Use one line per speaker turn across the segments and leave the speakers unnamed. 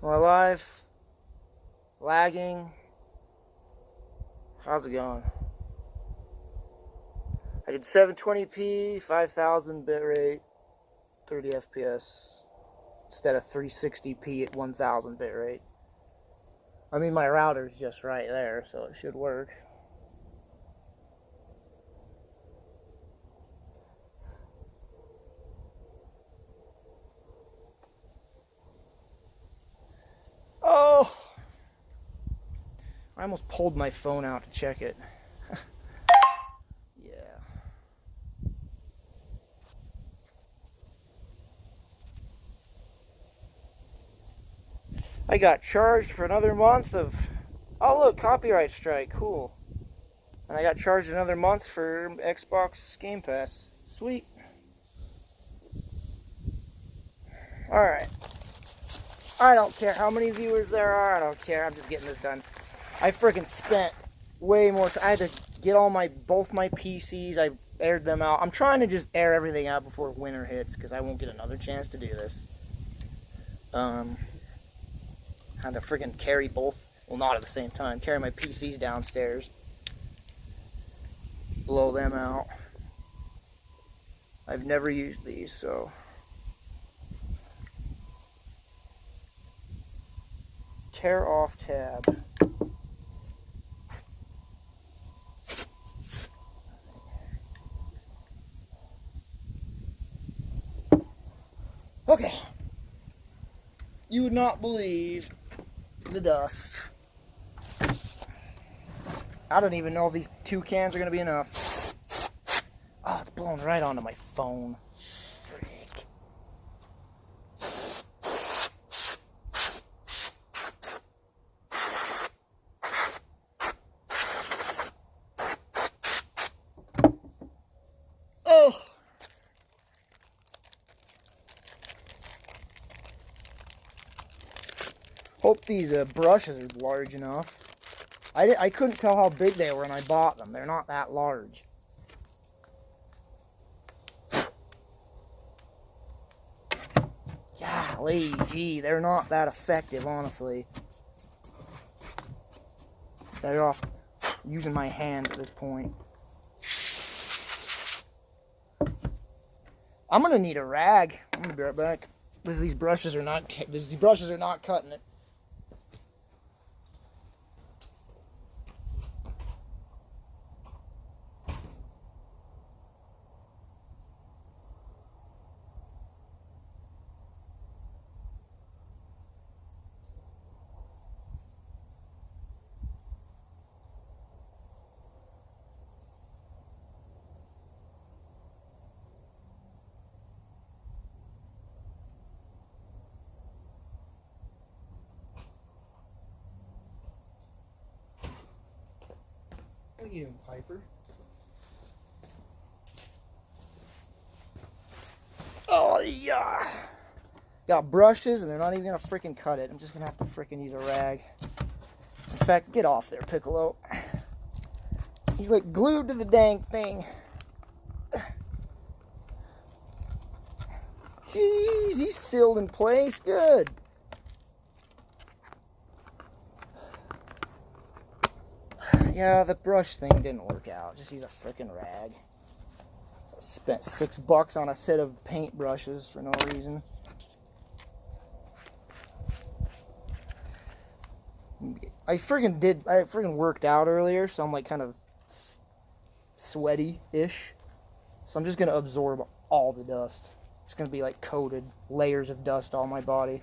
Am I live? Lagging? How's it going? I did 720p, 5000 bitrate, 30 FPS, instead of 360p at 1000 bitrate. I mean, my router's just right there, so it should work. Oh! I almost pulled my phone out to check it. Yeah. I got charged for another month of... Oh look, copyright strike, cool. And I got charged another month for Xbox Game Pass. Sweet. Alright. I don't care how many viewers there are, I don't care, I'm just getting this done. I freaking spent way more time. I had to get both my PCs, I aired them out. I'm trying to just air everything out before winter hits, because I won't get another chance to do this. Had to freaking carry both, well, not at the same time, carry my PCs downstairs. Blow them out. I've never used these, so... Tear off tab. Okay. You would not believe the dust. I don't even know if these 2 cans are going to be enough. Oh, it's blowing right onto my phone. Frick. Oh! Hope these brushes are large enough. I couldn't tell how big they were when I bought them. They're not that large. Golly, gee, they're not that effective, honestly. Better off using my hands at this point. I'm gonna need a rag. I'm gonna be right back. These brushes are not cutting it. What are you doing, Piper? Oh, yeah. Got brushes, and they're not even going to freaking cut it. I'm just going to have to freaking use a rag. In fact, get off there, Piccolo. He's like glued to the dang thing. Jeez, he's sealed in place. Good. Yeah, the brush thing didn't work out. Just use a freaking rag. So I spent $6 on a set of paint brushes for no reason. I freaking worked out earlier, so I'm like kind of sweaty-ish. So I'm just going to absorb all the dust. It's going to be like coated layers of dust on my body.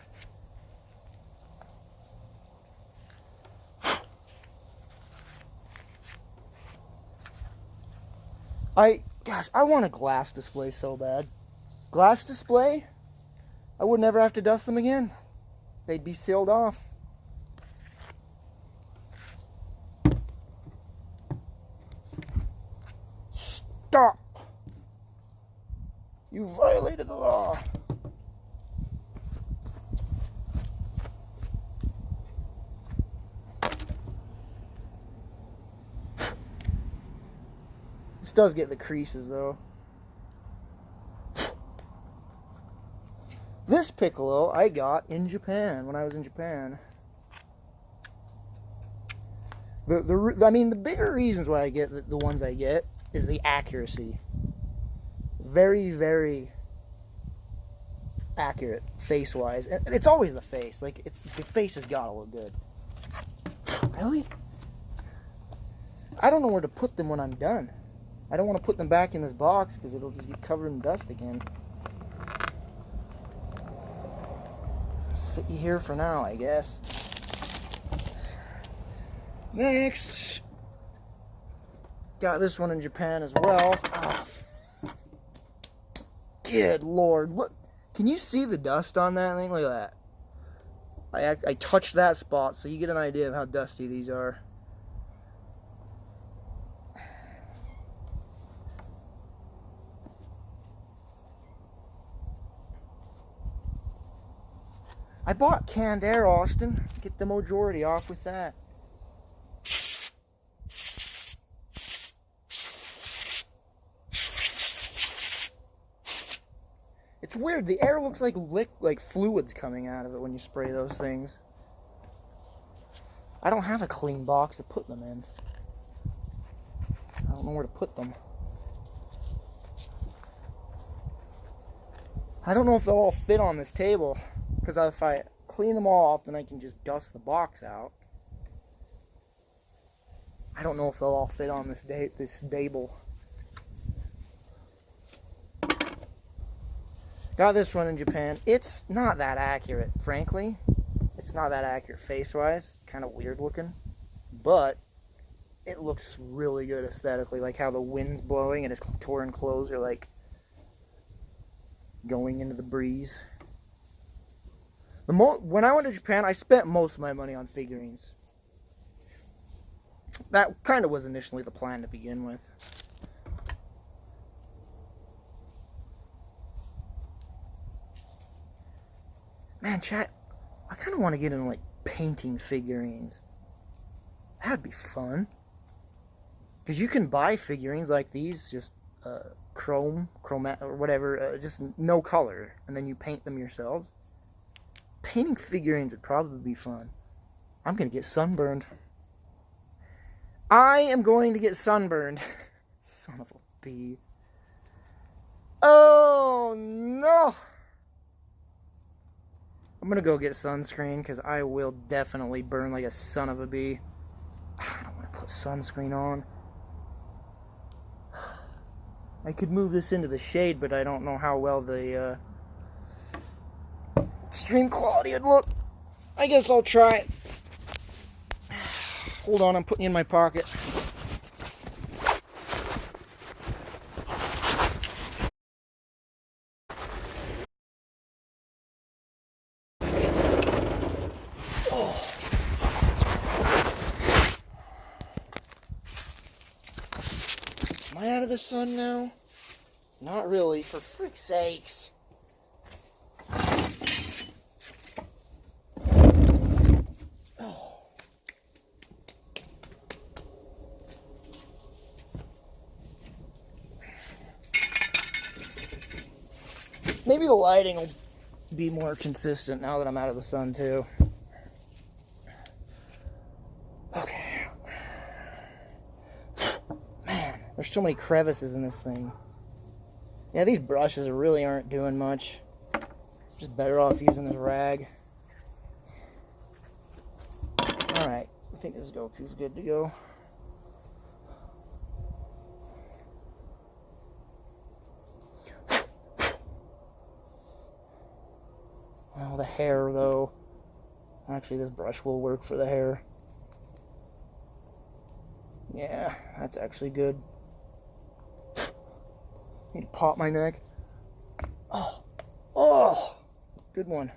Gosh, I want a glass display so bad. Glass display? I would never have to dust them again. They'd be sealed off. Stop! You violated the law. This does get the creases though. This piccolo I got in Japan when I was in Japan. I mean, the bigger reasons why I get the ones I get is the accuracy. Very, very accurate face-wise. And it's always the face. Like, the face has got to look good. Really? I don't know where to put them when I'm done. I don't want to put them back in this box because it'll just get covered in dust again. Sit you here for now, I guess. Next, got this one in Japan as well. Oh, good Lord. Look, can you see the dust on that thing? Look at that. I touched that spot so you get an idea of how dusty these are. I bought canned air, Austin. Get the majority off with that. It's weird. The air looks like fluids coming out of it when you spray those things. I don't have a clean box to put them in. I don't know where to put them. I don't know if they'll all fit on this table. Because if I clean them all off, then I can just dust the box out. I don't know if they'll all fit on this table. Got this one in Japan. It's not that accurate, frankly. It's not that accurate face-wise. It's kind of weird looking. But it looks really good aesthetically. Like how the wind's blowing and his torn clothes are like going into the breeze. When I went to Japan, I spent most of my money on figurines. That kind of was initially the plan to begin with. Man, chat, I kind of want to get into, like, painting figurines. That would be fun. Because you can buy figurines like these, just chromat, or whatever, just no color. And then you paint them yourselves. Painting figurines would probably be fun. I'm going to get sunburned. I am going to get sunburned. Son of a bee. Oh, no. I'm going to go get sunscreen because I will definitely burn like a son of a bee. I don't want to put sunscreen on. I could move this into the shade, but I don't know how well the stream quality would look. I guess I'll try it. Hold on, I'm putting you in my pocket. Oh. Am I out of the sun now? Not really, for frick's sakes. Maybe the lighting will be more consistent now that I'm out of the sun, too. Okay. Man, there's so many crevices in this thing. Yeah, these brushes really aren't doing much. Just better off using this rag. Alright, I think this Goku's good to go. Oh, the hair, though. Actually, this brush will work for the hair. Yeah, that's actually good. Need to pop my neck. Oh, oh, good one.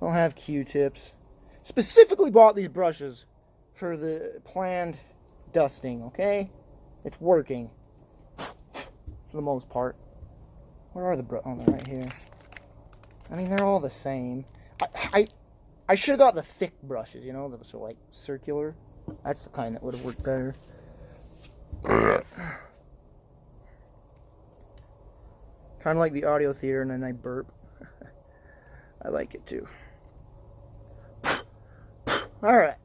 Don't have Q-tips. Specifically bought these brushes for the planned dusting, okay? It's working. For the most part. Where are the brushes? Oh, they're right here. I mean, they're all the same. I should have got the thick brushes, you know, that are like circular. That's the kind that would have worked better. Kind of like the audio theater, and then I burp. I like it too. All right.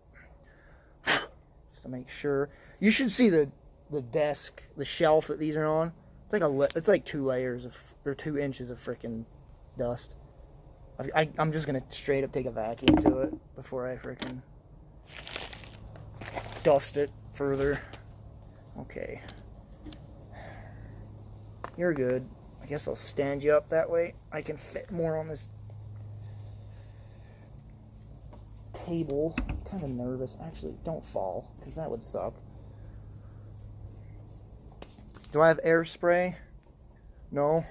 Just to make sure. You should see the desk, the shelf that these are on. It's like 2 layers of, or 2 inches of freaking dust. I'm just gonna straight up take a vacuum to it before I freaking dust it further. Okay. You're good. I guess I'll stand you up that way. I can fit more on this table. I'm kind of nervous. Actually, don't fall, because that would suck. Do I have air spray? No.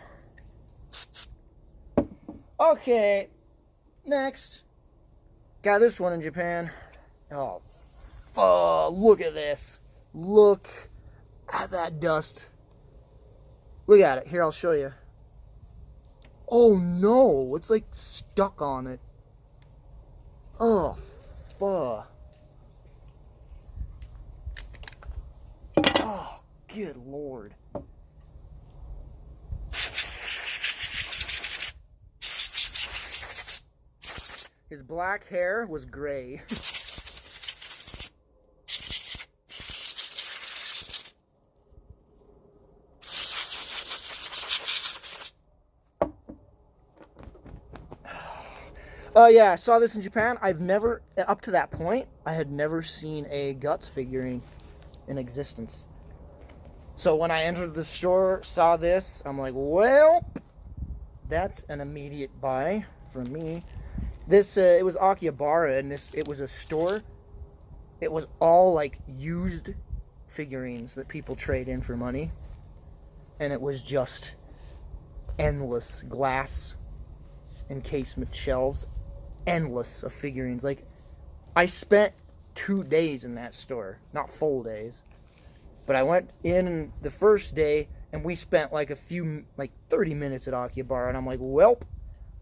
Okay. Next. Got this one in Japan. Oh, fuck. Look at this. Look at that dust. Look at it. Here, I'll show you. Oh, no. It's like stuck on it. Oh, fuck. Oh, good Lord. His black hair was gray. Yeah, I saw this in Japan. I've never, up to that point, I had never seen a Guts figurine in existence. So when I entered the store, saw this, I'm like, well, that's an immediate buy for me. This, it was Akihabara, and it was a store. It was all, like, used figurines that people trade in for money. And it was just endless glass encasement shelves. Endless of figurines. Like, I spent 2 days in that store. Not full days. But I went in the first day, and we spent, like, 30 minutes at Akihabara. And I'm like, welp.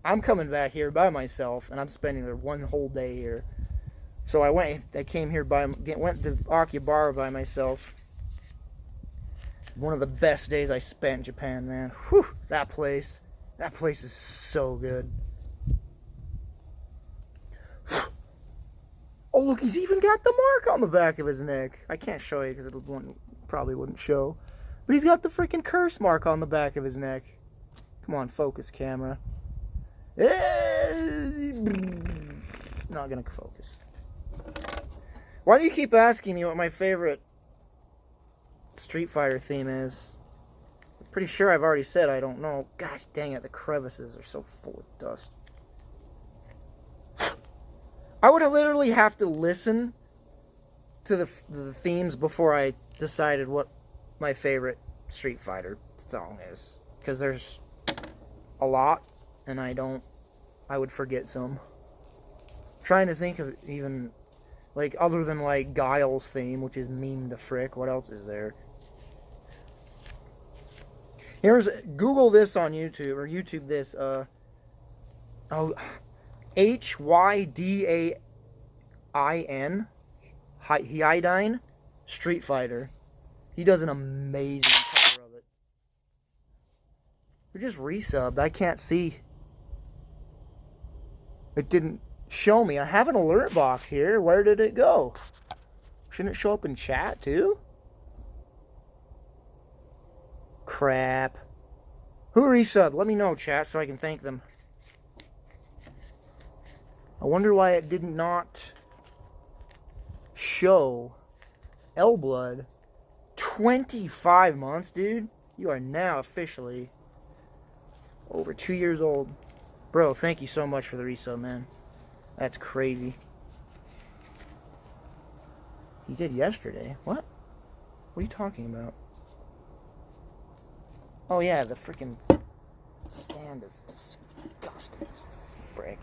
I'm coming back here by myself, and I'm spending there 1 whole day here. So I came here went to Akihabara by myself. One of the best days I spent in Japan, man. Whew, that place is so good. Oh, look, he's even got the mark on the back of his neck. I can't show you because it probably wouldn't show. But he's got the freaking curse mark on the back of his neck. Come on, focus, camera. Not gonna focus. Why do you keep asking me what my favorite Street Fighter theme is? I'm pretty sure I've already said I don't know. Gosh dang it, the crevices are so full of dust. I would literally have to listen to the themes before I decided what my favorite Street Fighter song is. Because there's a lot, and I would forget some. I'm trying to think of even, like, other than, like, Guile's theme, which is meme to frick. What else is there? Google this on YouTube, or YouTube this, Hydain, Hydain Street Fighter. He does an amazing cover of it. You're just resubbed. I can't see. It didn't show me. I have an alert box here. Where did it go? Shouldn't it show up in chat too? Crap. Who resubbed? Let me know, chat, so I can thank them. I wonder why it did not show L-Blood. 25 months, dude. You are now officially over 2 years old. Bro, thank you so much for the resub, man. That's crazy. He did yesterday. What? What are you talking about? Oh, yeah, the freaking stand is disgusting as frick.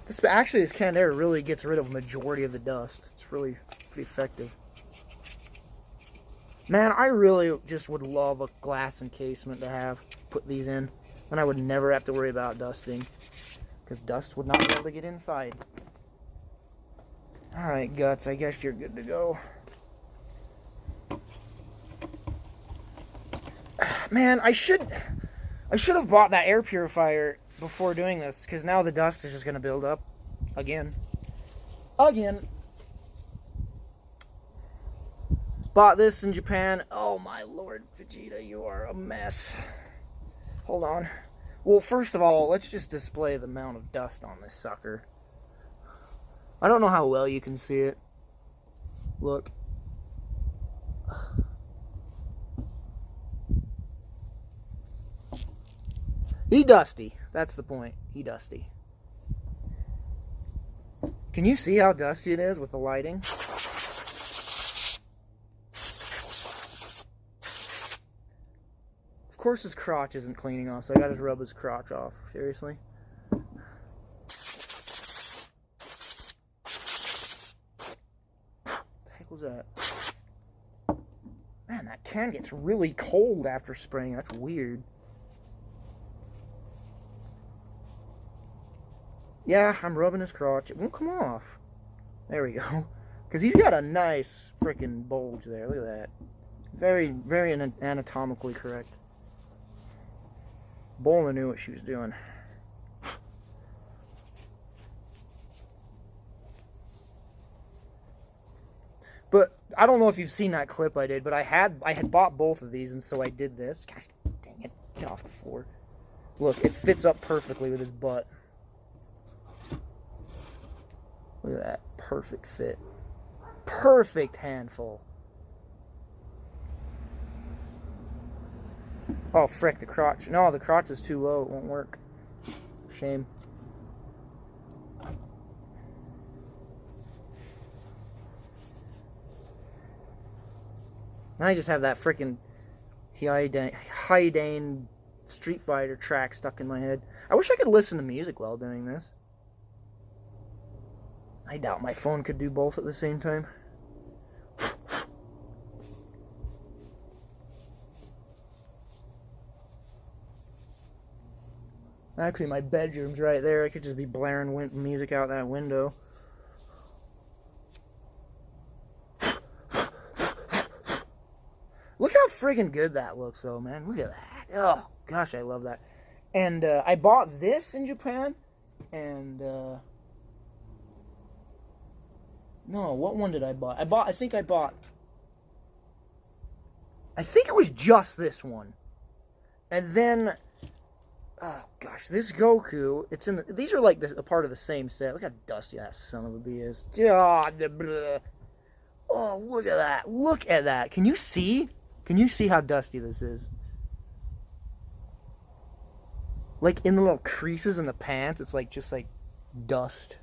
This canned air really gets rid of a majority of the dust. It's really pretty effective. Man, I really just would love a glass encasement to put these in. And I would never have to worry about dusting. because dust would not be able to get inside. Alright, Guts, I guess you're good to go. Man, I should have bought that air purifier before doing this, because now the dust is just going to build up again. Bought this in Japan. Oh my lord, Vegeta, you are a mess. Hold on. Well, first of all, let's just display the amount of dust on this sucker. I don't know how well you can see it. Look. He dusty. That's the point. He dusty. Can you see how dusty it is with the lighting? Of course his crotch isn't cleaning off, so I gotta rub his crotch off. Seriously? What the heck was that? Man, that can gets really cold after spraying. That's weird. Yeah, I'm rubbing his crotch. It won't come off. There we go. Because he's got a nice freaking bulge there. Look at that. Very, very anatomically correct. Bola knew what she was doing. But I don't know if you've seen that clip I did, but I had bought both of these, and so I did this. Gosh, dang it. Get off the floor. Look, it fits up perfectly with his butt. Look at that. Perfect fit. Perfect handful. Oh, frick, the crotch. No, the crotch is too low. It won't work. Shame. Now I just have that frickin' Hydain Street Fighter track stuck in my head. I wish I could listen to music while doing this. I doubt my phone could do both at the same time. Actually, my bedroom's right there. I could just be blaring music out that window. Look how friggin' good that looks, though, man. Look at that. Oh, gosh, I love that. And I bought this in Japan. And, no, what one did I buy? I think it was just this one. And then, oh gosh, this Goku, these are like a part of the same set. Look how dusty that son of a bee is. Oh, look at that. Look at that. Can you see? Can you see how dusty this is? Like in the little creases in the pants, it's like just like dust.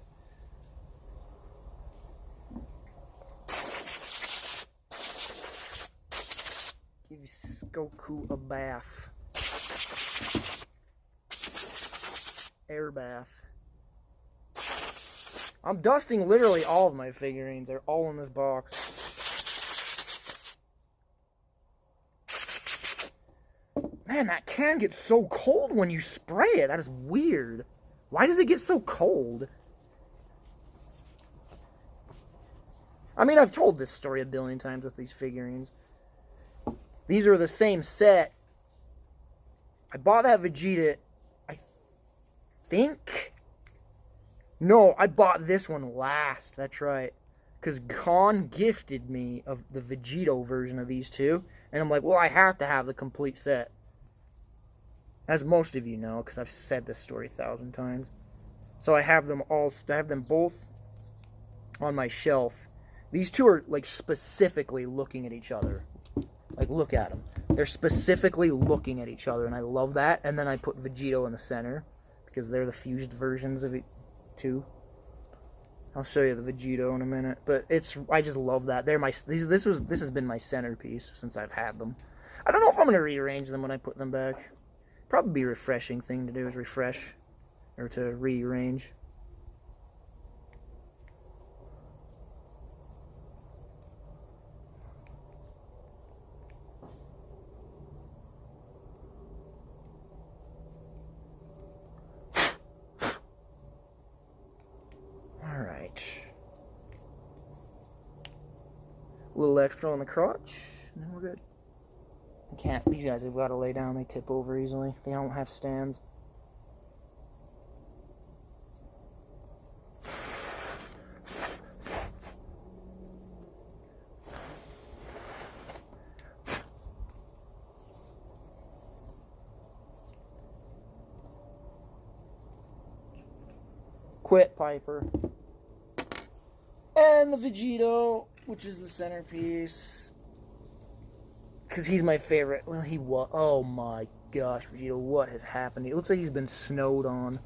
Give Goku a bath. Air bath. I'm dusting literally all of my figurines. They're all in this box. Man, that can get so cold when you spray it. That is weird. Why does it get so cold? I mean, I've told this story a billion times with these figurines. These are the same set. I bought that Vegeta, I think. No, I bought this one last. That's right. Because Khan gifted me of the Vegito version of these two. And I'm like, well, I have to have the complete set. As most of you know, because I've said this story 1,000 times. So I have them all, I have them both on my shelf. These two are, like, specifically looking at each other. Like, look at them. They're specifically looking at each other, and I love that. And then I put Vegito in the center, because they're the fused versions of it, too. I'll show you the Vegito in a minute. But I just love that. This has been my centerpiece since I've had them. I don't know if I'm going to rearrange them when I put them back. Probably be a refreshing thing to do is refresh, or to rearrange. A little extra on the crotch, and then we're good. I can't. These guys have got to lay down. They tip over easily. They don't have stands. Quit, Piper. And the Vegito, which is the centerpiece. Because he's my favorite. Well, he was. Oh my gosh, Vegito, what has happened? It looks like he's been snowed on.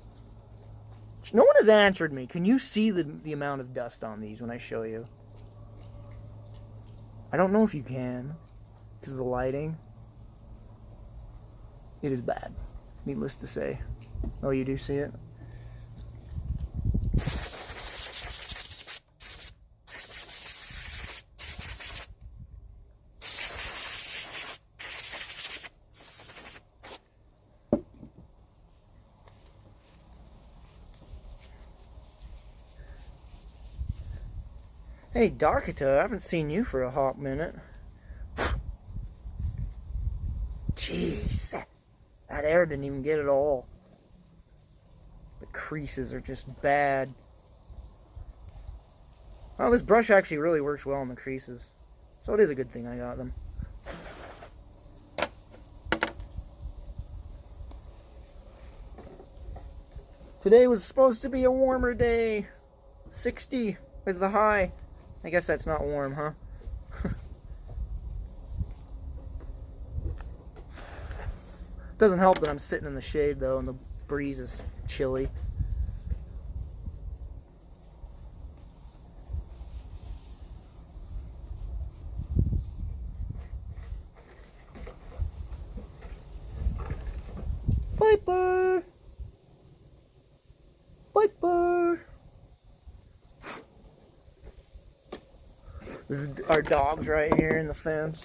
No one has answered me. Can you see the amount of dust on these when I show you? I don't know if you can. Because of the lighting. It is bad. Needless to say. Oh, you do see it? Hey, Darkita, I haven't seen you for a hot minute. Jeez, that air didn't even get it all. The creases are just bad. Well, this brush actually really works well on the creases. So it is a good thing I got them. Today was supposed to be a warmer day. 60 is the high. I guess that's not warm, huh? Doesn't help that I'm sitting in the shade, though, and the breeze is chilly. Piper! Piper! Our dog's right here in the fence.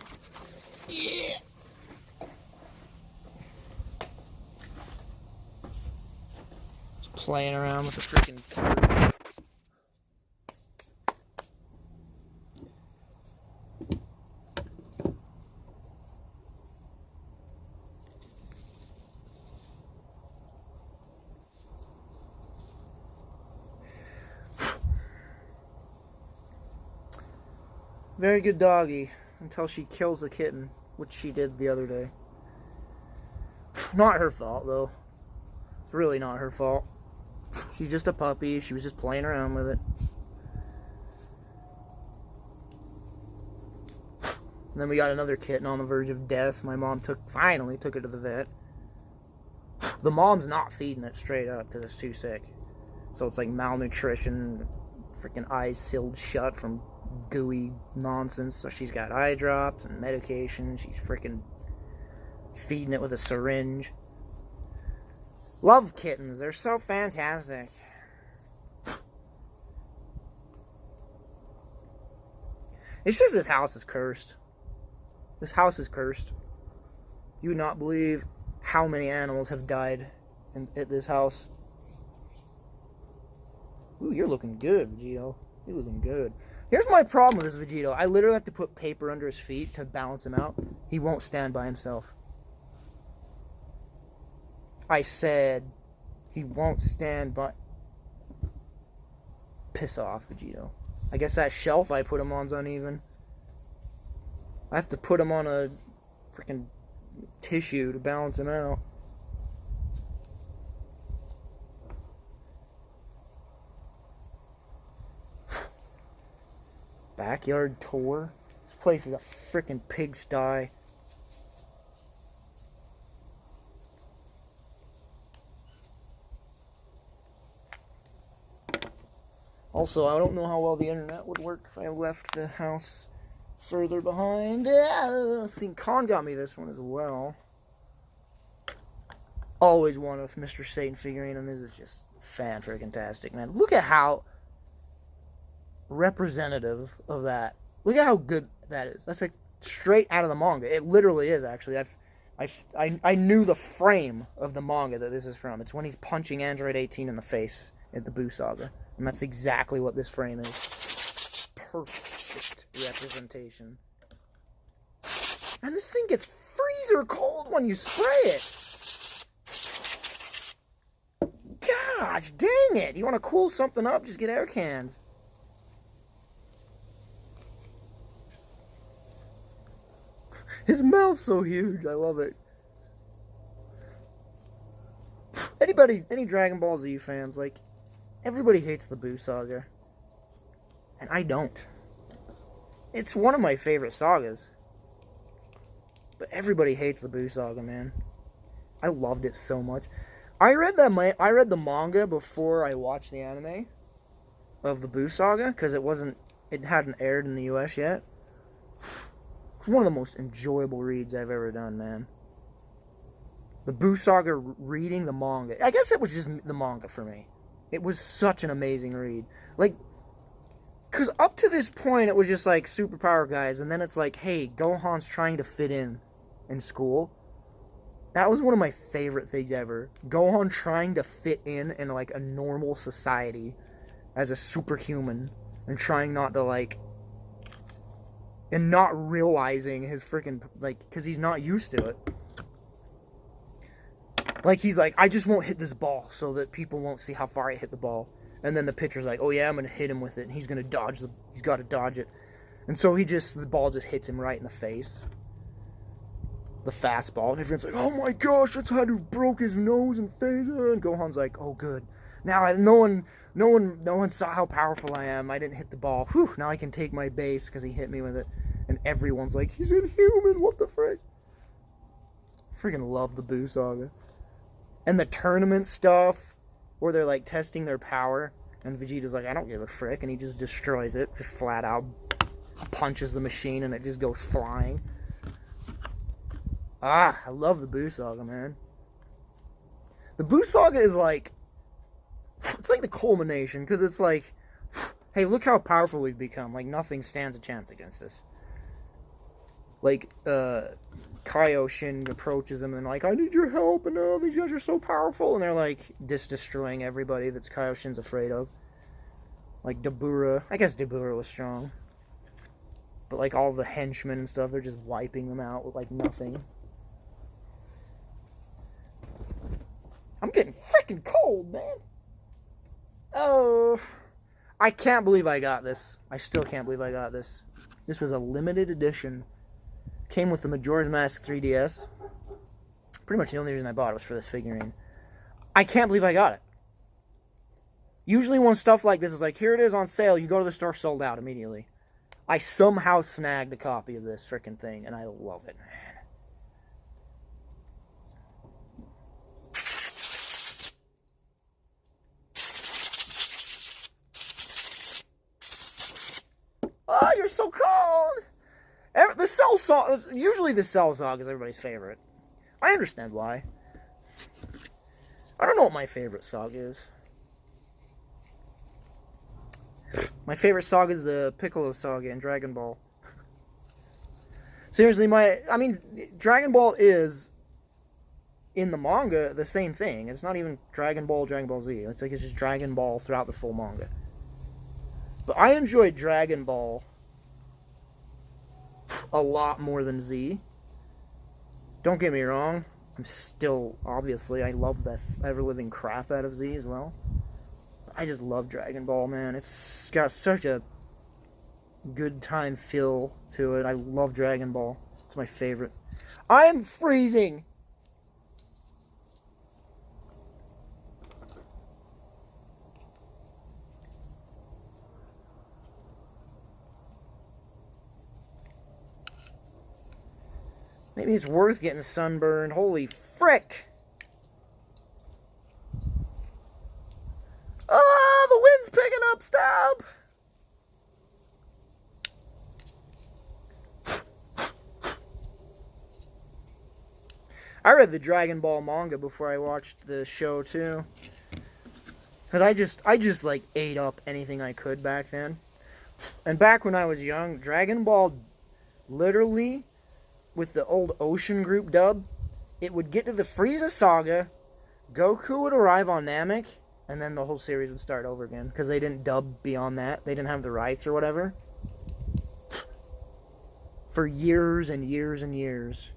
Yeah. Just playing around with the freaking turd. Very good doggy, until she kills the kitten, which she did the other day. Not her fault, though. It's really not her fault. She's just a puppy. She was just playing around with it. And then we got another kitten on the verge of death. My mom finally took it to the vet. The mom's not feeding it straight up because it's too sick. So it's like malnutrition, freaking eyes sealed shut from gooey nonsense. So she's got eye drops and medication. She's freaking feeding it with a syringe. Love kittens. They're so fantastic. It's just this house is cursed. This house is cursed. You would not believe how many animals have died at this house. Ooh, you're looking good, Vegito. You're looking good. Here's my problem with this Vegito. I literally have to put paper under his feet to balance him out. He won't stand by himself. I said he won't stand by... Piss off, Vegito. I guess that shelf I put him on's uneven. I have to put him on a freaking tissue to balance him out. Backyard tour. This place is a freaking pigsty. Also, I don't know how well the internet would work if I left the house further behind. I think Con got me this one as well. Always one of Mr. Satan figurine, and this is just fan-freaking-tastic, man. Look at how representative of that. Look at how good that is. That's like straight out of the manga. It literally is, actually. I knew the frame of the manga that this is from. It's when he's punching Android 18 in the face at the Buu Saga. And that's exactly what this frame is. Perfect. representation. And this thing gets freezer cold when you spray it. Gosh, dang it. You want to cool something up, just get air cans. His mouth's so huge. I love it. Any Dragon Ball Z fans, like, everybody hates the Buu Saga. And I don't. It's one of my favorite sagas. But everybody hates the Buu Saga, man. I loved it so much. I read the manga before I watched the anime of the Buu Saga, because it hadn't aired in the US yet. It's one of the most enjoyable reads I've ever done, man. The Buu Saga reading the manga. I guess it was just the manga for me. It was such an amazing read. Like, because up to this point, it was just like superpower guys, and then it's like, hey, Gohan's trying to fit in school. That was one of my favorite things ever. Gohan trying to fit in like a normal society as a superhuman, and trying not to like, and not realizing his freaking, like, because he's not used to it. Like, he's like, I just won't hit this ball so that people won't see how far I hit the ball. And then the pitcher's like, oh yeah, I'm going to hit him with it. And he's going to he's got to dodge it. And so the ball just hits him right in the face. The fastball. And everyone's like, oh my gosh, that's how he broke his nose and face. And Gohan's like, oh good. Now no one saw how powerful I am. I didn't hit the ball. Whew, now I can take my base because he hit me with it. And everyone's like, he's inhuman, what the frick? Freaking love the Buu Saga. And the tournament stuff, where they're like testing their power, and Vegeta's like, I don't give a frick, and he just destroys it, just flat out punches the machine, and it just goes flying. I love the Buu Saga, man. The Buu Saga is like, it's like the culmination, because it's like, hey, look how powerful we've become. Like, nothing stands a chance against us. Like, Kaioshin approaches him and like, I need your help, and these guys are so powerful, and they're like destroying everybody that's Kaioshin's afraid of. Like Dabura. I guess Dabura was strong. But like all the henchmen and stuff, they're just wiping them out with like nothing. I'm getting freaking cold, man. Oh, I can't believe I got this. I still can't believe I got this. This was a limited edition. Came with the Majora's Mask 3DS. Pretty much the only reason I bought it was for this figurine. I can't believe I got it. Usually when stuff like this is like, here it is on sale, you go to the store, sold out immediately. I somehow snagged a copy of this freaking thing, and I love it, man. Oh, you're so cold! The Cell Saga, usually the Cell Saga is everybody's favorite. I understand why. I don't know what my favorite saga is. My favorite saga is the Piccolo Saga in Dragon Ball. Seriously, Dragon Ball is, in the manga, the same thing. It's not even Dragon Ball Z. It's like it's just Dragon Ball throughout the full manga. But I enjoy Dragon Ball a lot more than Z. Don't get me wrong. Obviously, I love the ever-living crap out of Z as well. I just love Dragon Ball, man. It's got such a good time feel to it. I love Dragon Ball. It's my favorite. I am freezing! Maybe it's worth getting sunburned. Holy frick! Oh, the wind's picking up. Stop! I read the Dragon Ball manga before I watched the show too, because I just like ate up anything I could back then. And back when I was young, Dragon Ball literally, with the old Ocean Group dub, it would get to the Frieza Saga, Goku would arrive on Namek, and then the whole series would start over again, because they didn't dub beyond that. They didn't have the rights or whatever. for years and years and years.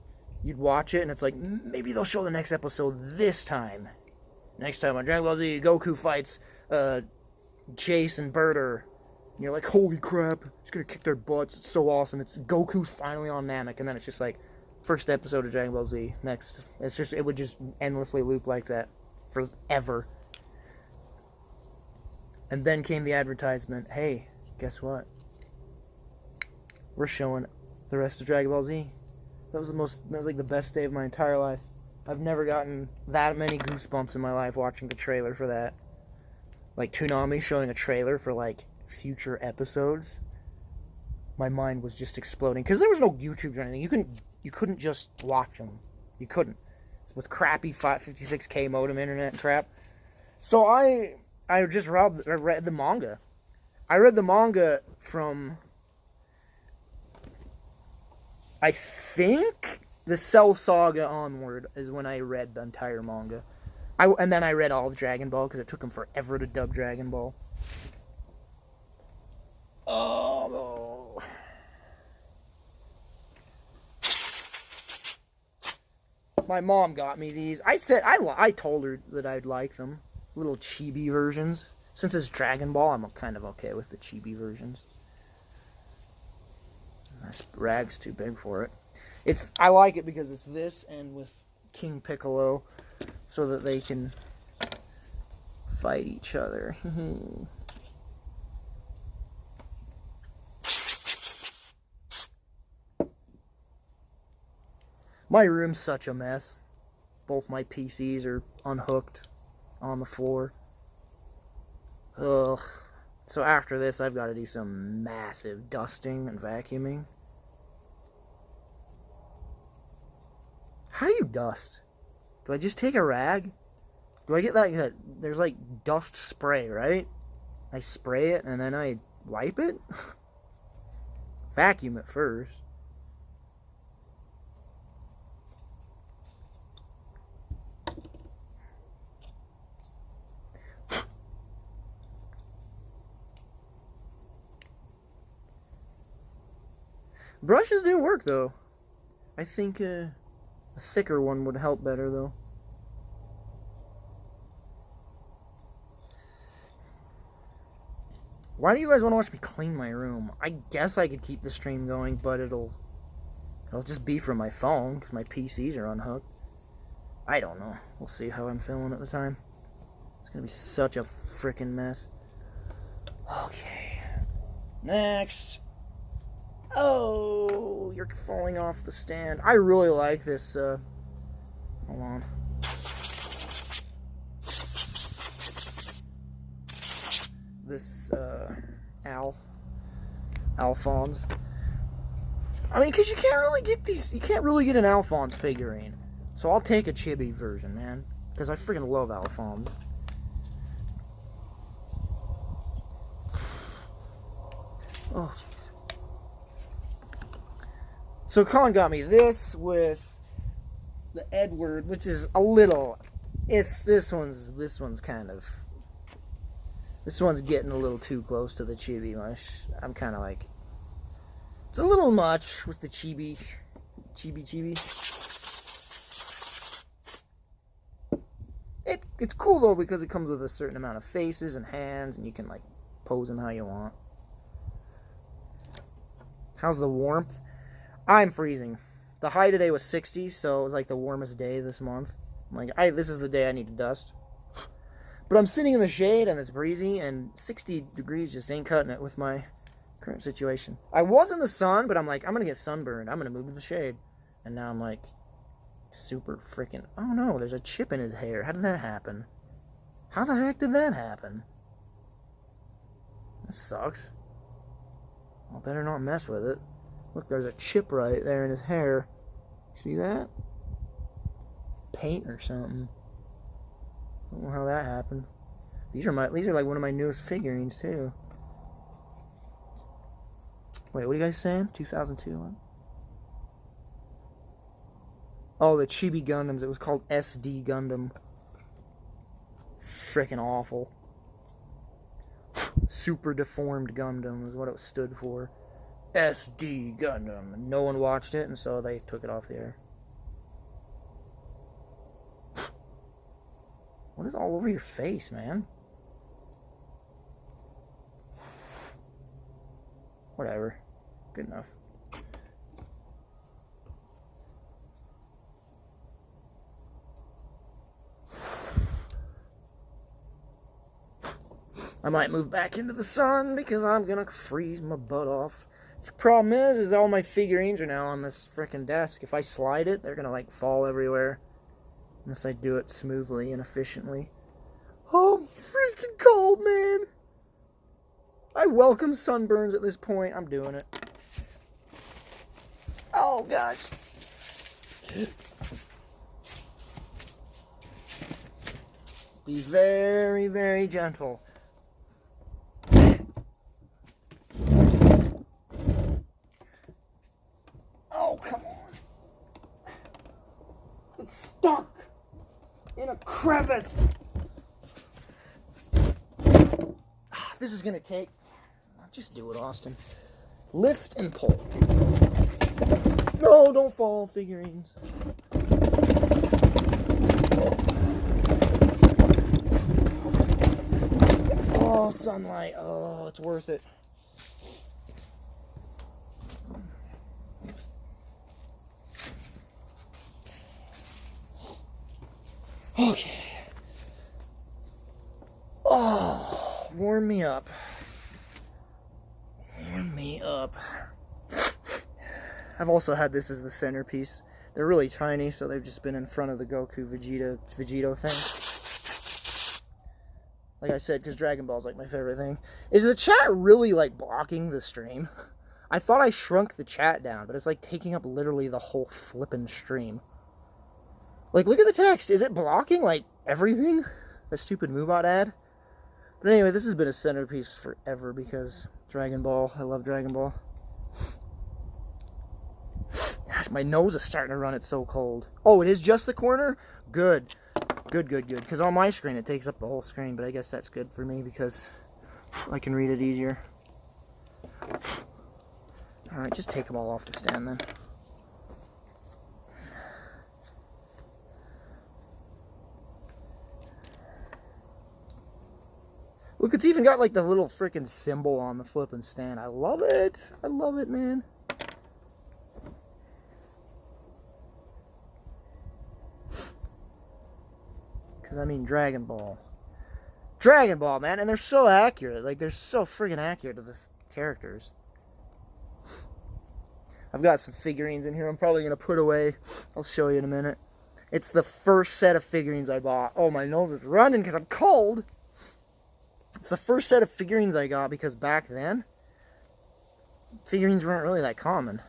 You'd watch it, and it's like, maybe they'll show the next episode this time. Next time on Dragon Ball Z, Goku fights Chase and Birder. And you're like, holy crap, it's gonna kick their butts. It's so awesome. It's Goku's finally on Namek, and then it's just like, first episode of Dragon Ball Z. Next, it would just endlessly loop like that forever. And then came the advertisement. Hey, guess what? We're showing the rest of Dragon Ball Z. That was like the best day of my entire life. I've never gotten that many goosebumps in my life watching the trailer for that. Like Toonami showing a trailer for like future episodes. My mind was just exploding because there was no YouTube or anything. You couldn't just watch them. You couldn't. It's with crappy 56K modem internet and crap. So I just read the manga. I read the manga from, I think, the Cell Saga onward is when I read the entire manga. And then I read all of Dragon Ball because it took them forever to dub Dragon Ball. Oh. My mom got me these. I told her that I'd like them. Little chibi versions. Since it's Dragon Ball, I'm kind of okay with the chibi versions. This rag's too big for it. I like it because it's this and with King Piccolo, so that they can fight each other. My room's such a mess. Both my PCs are unhooked on the floor. Ugh. So after this, I've got to do some massive dusting and vacuuming. How do you dust? Do I just take a rag? Do I get like that? There's like dust spray, right? I spray it and then I wipe it? Vacuum it first. Brushes do work, though. I think a thicker one would help better, though. Why do you guys want to watch me clean my room? I guess I could keep the stream going, but it'll just be from my phone, because my PCs are unhooked. I don't know. We'll see how I'm feeling at the time. It's going to be such a freaking mess. Okay. Next. Oh, you're falling off the stand. I really like this, hold on. This, Alphonse. I mean, because you can't really get an Alphonse figurine. So I'll take a chibi version, man. Because I freaking love Alphonse. Oh, jeez. So Colin got me this with the Edward, which is a little. This one's getting a little too close to the chibi. I'm kind of like, it's a little much with the chibi. It's cool though because it comes with a certain amount of faces and hands, and you can like pose them how you want. How's the warmth? I'm freezing. The high today was 60, so it was like the warmest day this month. This is the day I need to dust. But I'm sitting in the shade and it's breezy, and 60 degrees just ain't cutting it with my current situation. I was in the sun, but I'm like, I'm gonna get sunburned. I'm gonna move to the shade. And now I'm like, super freaking. Oh no, there's a chip in his hair. How did that happen? How the heck did that happen? That sucks. I'll better not mess with it. Look, there's a chip right there in his hair. See that? Paint or something. I don't know how that happened. These are like one of my newest figurines too. Wait, what are you guys saying? 2002 one? Oh, the Chibi Gundams. It was called SD Gundam. Freaking awful. Super deformed Gundam is what it stood for. SD Gundam. No one watched it, and so they took it off the air. What is all over your face, man? Whatever. Good enough. I might move back into the sun because I'm gonna freeze my butt off. The problem is all my figurines are now on this frickin' desk. If I slide it, they're gonna like fall everywhere. Unless I do it smoothly and efficiently. Oh, I'm freaking cold, man. I welcome sunburns at this point. I'm doing it. Oh, gosh. Be very, very gentle. Oh, come on. It's stuck in a crevice. This is gonna take. Just do it, Austin. Lift and pull. No, don't fall, figurines. Oh, sunlight. Oh, it's worth it. Okay. Oh, warm me up. Warm me up. I've also had this as the centerpiece. They're really tiny, so they've just been in front of the Goku Vegito thing. Like I said, because Dragon Ball's like my favorite thing. Is the chat really like blocking the stream? I thought I shrunk the chat down, but it's like taking up literally the whole flippin' stream. Like, look at the text. Is it blocking like everything? The stupid Moobot ad? But anyway, this has been a centerpiece forever because Dragon Ball. I love Dragon Ball. Gosh, my nose is starting to run. It's so cold. Oh, it is just the corner? Good. Good, good, good. Because on my screen, it takes up the whole screen. But I guess that's good for me because I can read it easier. Alright, just take them all off the stand then. Look, it's even got like the little freaking symbol on the flipping stand. I love it. I love it, man. Because I mean Dragon Ball. Dragon Ball, man. And they're so accurate. Like, they're so friggin' accurate to the characters. I've got some figurines in here I'm probably going to put away. I'll show you in a minute. It's the first set of figurines I bought. Oh, my nose is running because I'm cold. It's the first set of figurines I got because back then, figurines weren't really that common.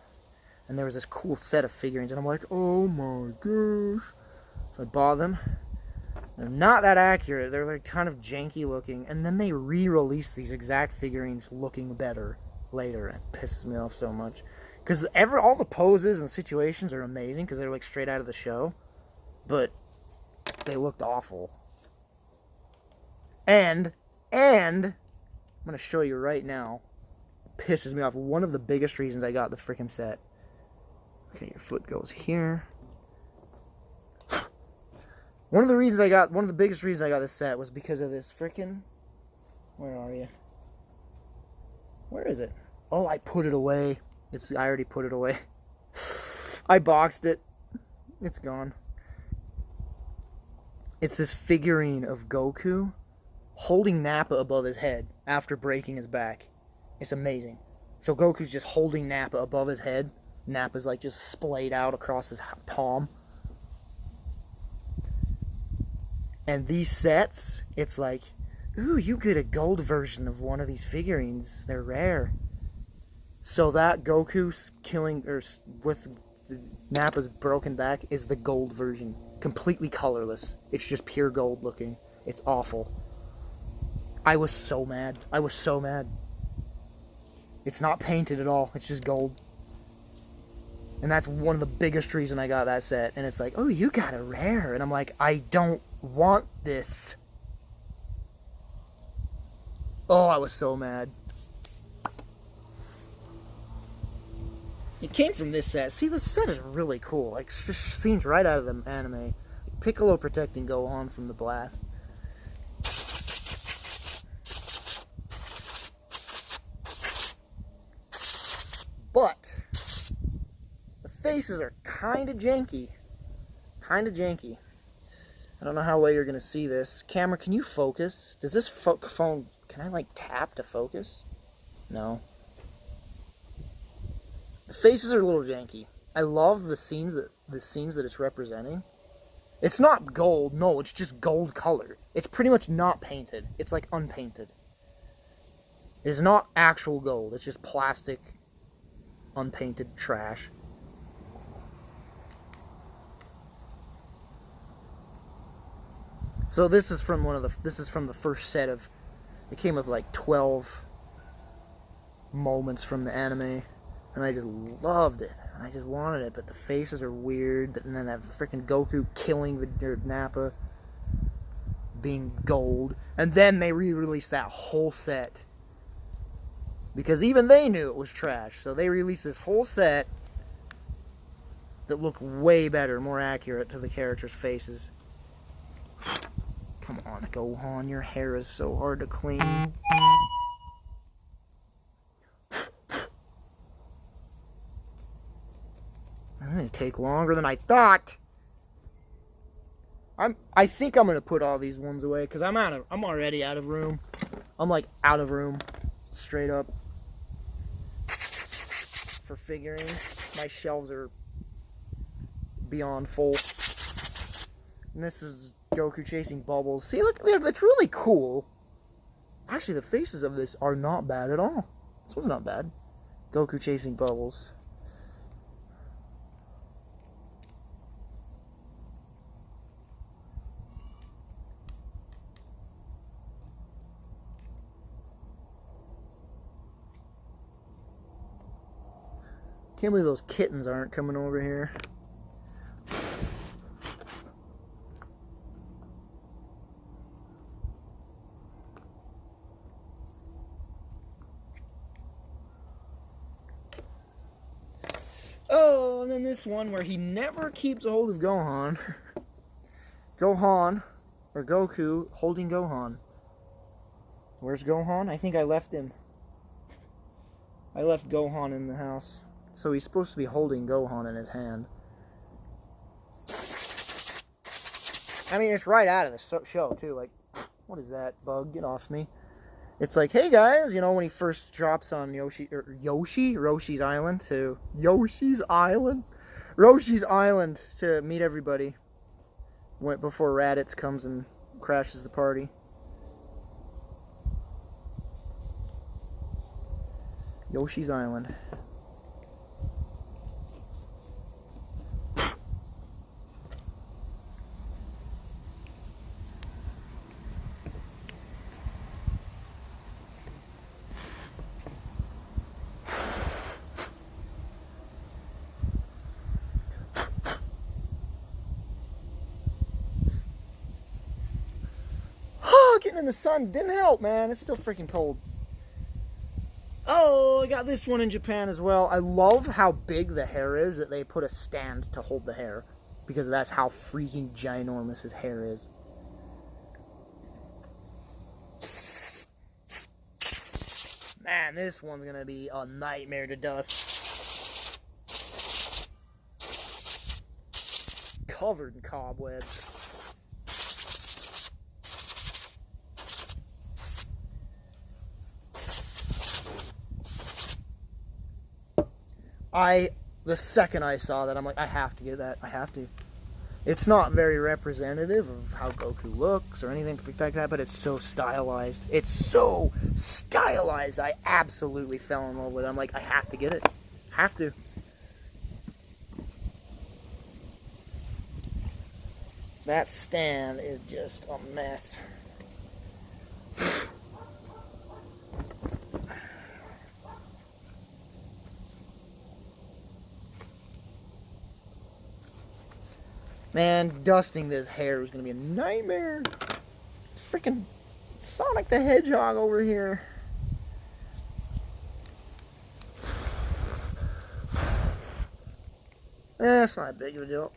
And there was this cool set of figurines, and I'm like, oh my gosh. So I bought them. They're not that accurate. They're like kind of janky looking. And then they re-released these exact figurines looking better later. It pisses me off so much. Because all the poses and situations are amazing because they're like straight out of the show. But they looked awful. And I'm going to show you right now. It pisses me off. One of the biggest reasons I got the freaking set. Okay, your foot goes here. One of the biggest reasons I got this set was because of this freaking... Where are you? Where is it? Oh, I put it away. I already put it away. I boxed it. It's gone. It's this figurine of Goku holding Nappa above his head after breaking his back. It's amazing. So Goku's just holding Nappa above his head. Nappa's like just splayed out across his palm. And these sets, it's like, ooh, you get a gold version of one of these figurines. They're rare. So that Goku's killing, or with Nappa's broken back, is the gold version. Completely colorless. It's just pure gold looking. It's awful. I was so mad. I was so mad. It's not painted at all. It's just gold. And that's one of the biggest reasons I got that set. And it's like, oh, you got a rare. And I'm like, I don't want this. Oh, I was so mad. It came from this set. See, this set is really cool. Like, it's just scenes right out of the anime. Piccolo protecting Gohan from the blast. But the faces are kind of janky. Kind of janky. I don't know how well you're going to see this. Camera, can you focus? Does this phone... Can I, like, tap to focus? No. The faces are a little janky. I love the scenes that it's representing. It's not gold. No, it's just gold color. It's pretty much not painted. It's, like, unpainted. It's not actual gold. It's just plastic, unpainted trash. So this is from the first set of, it came with like 12 moments from the anime, and I just loved it, and I just wanted it, but the faces are weird, and then that freaking Goku killing Nappa being gold, and then they re-released that whole set, because even they knew it was trash, so they released this whole set that looked way better, more accurate to the characters' faces. Come on, Gohan, your hair is so hard to clean. It's gonna take longer than I thought. I think I'm gonna put all these ones away because I'm already out of room. I'm like out of room, straight up. For figurines, my shelves are beyond full. And this is Goku chasing Bubbles. See, look, that's really cool. Actually, the faces of this are not bad at all. This one's not bad. Goku chasing Bubbles. Can't believe those kittens aren't coming over here. Oh, and then this one where he never keeps a hold of Gohan. Gohan, or Goku, holding Gohan. Where's Gohan? I think I left him. I left Gohan in the house. So he's supposed to be holding Gohan in his hand. I mean, it's right out of the show, too. Like, what is that, bug? Get off me. It's like, hey guys, you know, when he first drops on Roshi's Island to meet everybody before Raditz comes and crashes the party. Yoshi's Island. Getting in the sun didn't help, man. It's still freaking cold. Oh, I got this one in Japan as well. I love how big the hair is, that they put a stand to hold the hair, because that's how freaking ginormous his hair is. Man, this one's gonna be a nightmare to dust. Covered in cobwebs. The second I saw that, I'm like, I have to get that. I have to. It's not very representative of how Goku looks or anything like that, but it's so stylized. It's so stylized. I absolutely fell in love with it. I'm like, I have to get it. Have to. That stand is just a mess. Man, dusting this hair is going to be a nightmare. It's freaking Sonic the Hedgehog over here. It's not big of a deal.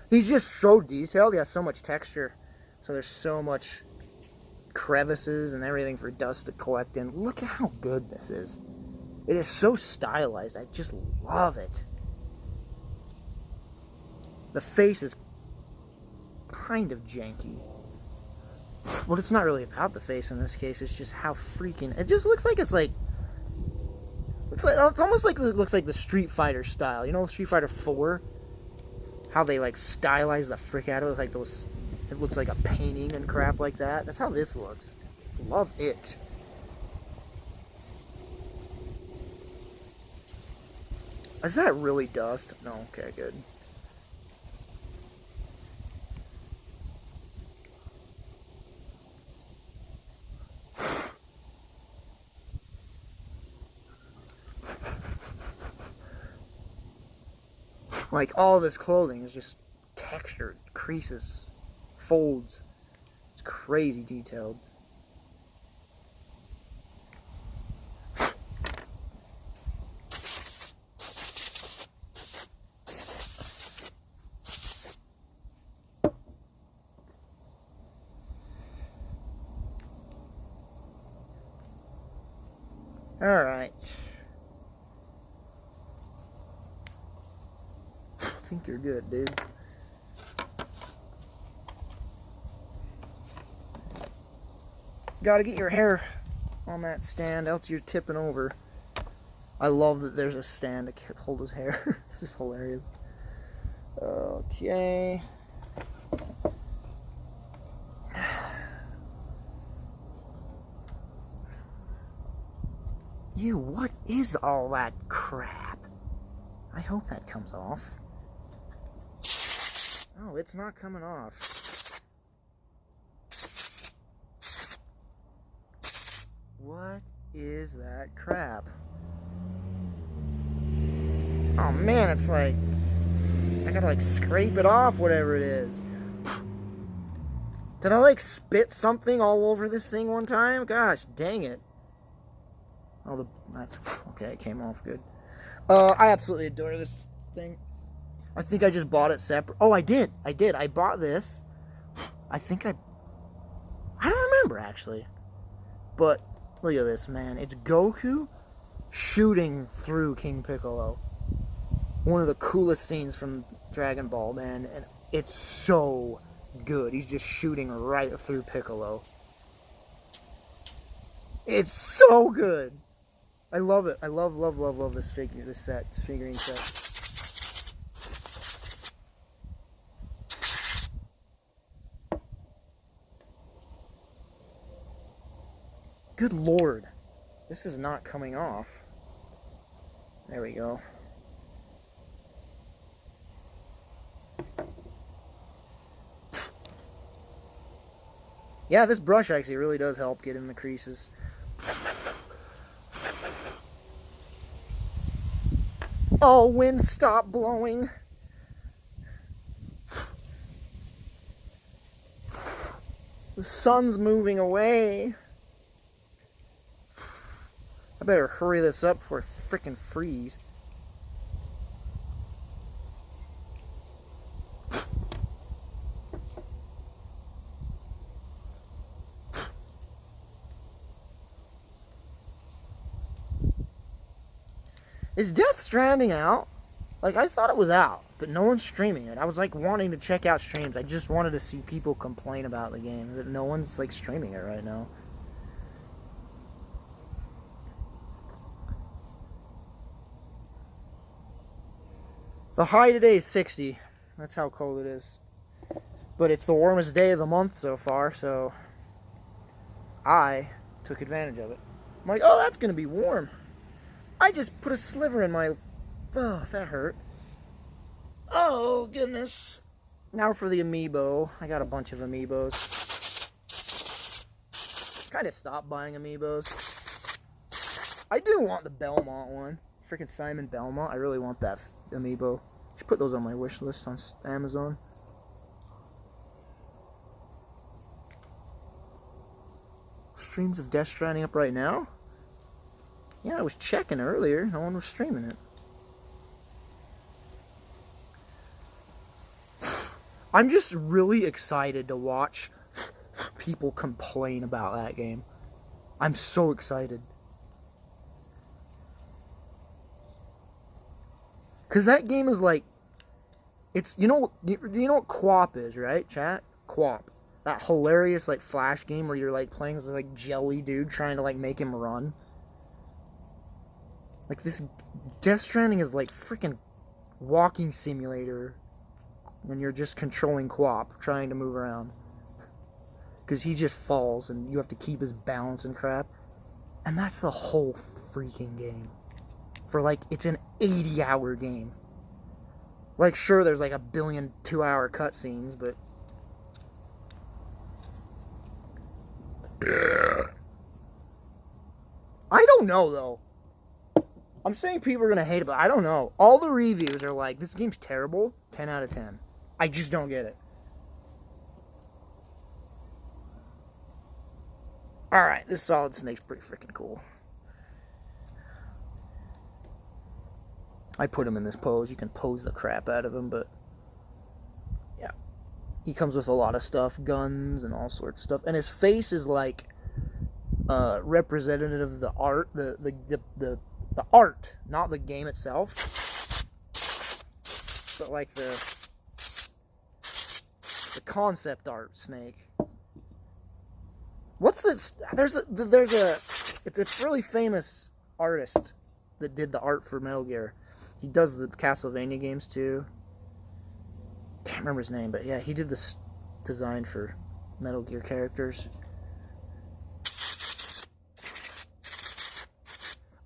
He's just so detailed. He has so much texture. So there's so much crevices and everything for dust to collect in. Look at how good this is. It is so stylized. I just love it. The face is kind of janky. But it's not really about the face in this case. It's just how freaking... It just looks like it's almost like it looks like the Street Fighter style. You know Street Fighter 4? How they like stylize the frick out of it, like those... It looks like a painting and crap like that. That's how this looks. Love it. Is that really dust? No, okay, good. Like, all of his clothing is just textured, creases, folds. It's crazy detailed. Alright. I think you're good, dude. Gotta get your hair on that stand, else you're tipping over. I love that there's a stand to hold his hair. This is hilarious. Okay. What is all that crap? I hope that comes off. Oh, it's not coming off. What is that crap? Oh man, it's like... I gotta like scrape it off, whatever it is. Did I like spit something all over this thing one time? Gosh, dang it. Oh, that's... Okay, it came off good. I absolutely adore this thing. I think I just bought it separate. Oh, I did. I bought this. I don't remember, actually. But, look at this, man. It's Goku shooting through King Piccolo. One of the coolest scenes from Dragon Ball, man. And it's so good. He's just shooting right through Piccolo. It's so good. I love it. I love this figurine set. Good lord. This is not coming off. There we go. Yeah, this brush actually really does help get in the creases. Oh, wind, stop blowing. The sun's moving away. I better hurry this up before I frickin' freeze. Is Death Stranding out? Like, I thought it was out, but no one's streaming it. I was, like, wanting to check out streams. I just wanted to see people complain about the game, but no one's, like, streaming it right now. The high today is 60. That's how cold it is. But it's the warmest day of the month so far, so I took advantage of it. I'm like, oh, that's going to be warm. I just put a sliver in my... Oh, that hurt. Oh, goodness. Now for the amiibo. I got a bunch of amiibos. Kind of stopped buying amiibos. I do want the Belmont one. Freaking Simon Belmont. I really want that amiibo. Should put those on my wish list on Amazon. Streams of Death Stranding up right now? Yeah, I was checking earlier. No one was streaming it. I'm just really excited to watch people complain about that game. I'm so excited. Because that game is like, it's, you know what QWOP is, right, chat? QWOP. That hilarious, like, Flash game where you're, like, playing as, like, jelly dude trying to, like, make him run. Like, this Death Stranding is, like, freaking walking simulator. And you're just controlling QWOP, trying to move around. Because he just falls, and you have to keep his balance and crap. And that's the whole freaking game. For, like, it's an 80-hour game. Like, sure, there's, like, a billion 2-hour cutscenes, but... I don't know, though. I'm saying people are going to hate it, but I don't know. All the reviews are like, this game's terrible, 10 out of 10. I just don't get it. Alright, this Solid Snake's pretty freaking cool. I put him in this pose. You can pose the crap out of him, but... yeah. He comes with a lot of stuff, guns and all sorts of stuff. And his face is like... representative of the art, the art, not the game itself, but like the concept art Snake. What's this? There's a it's a really famous artist that did the art for Metal Gear. He does the Castlevania games too. Can't remember his name, but yeah, he did this design for Metal Gear characters.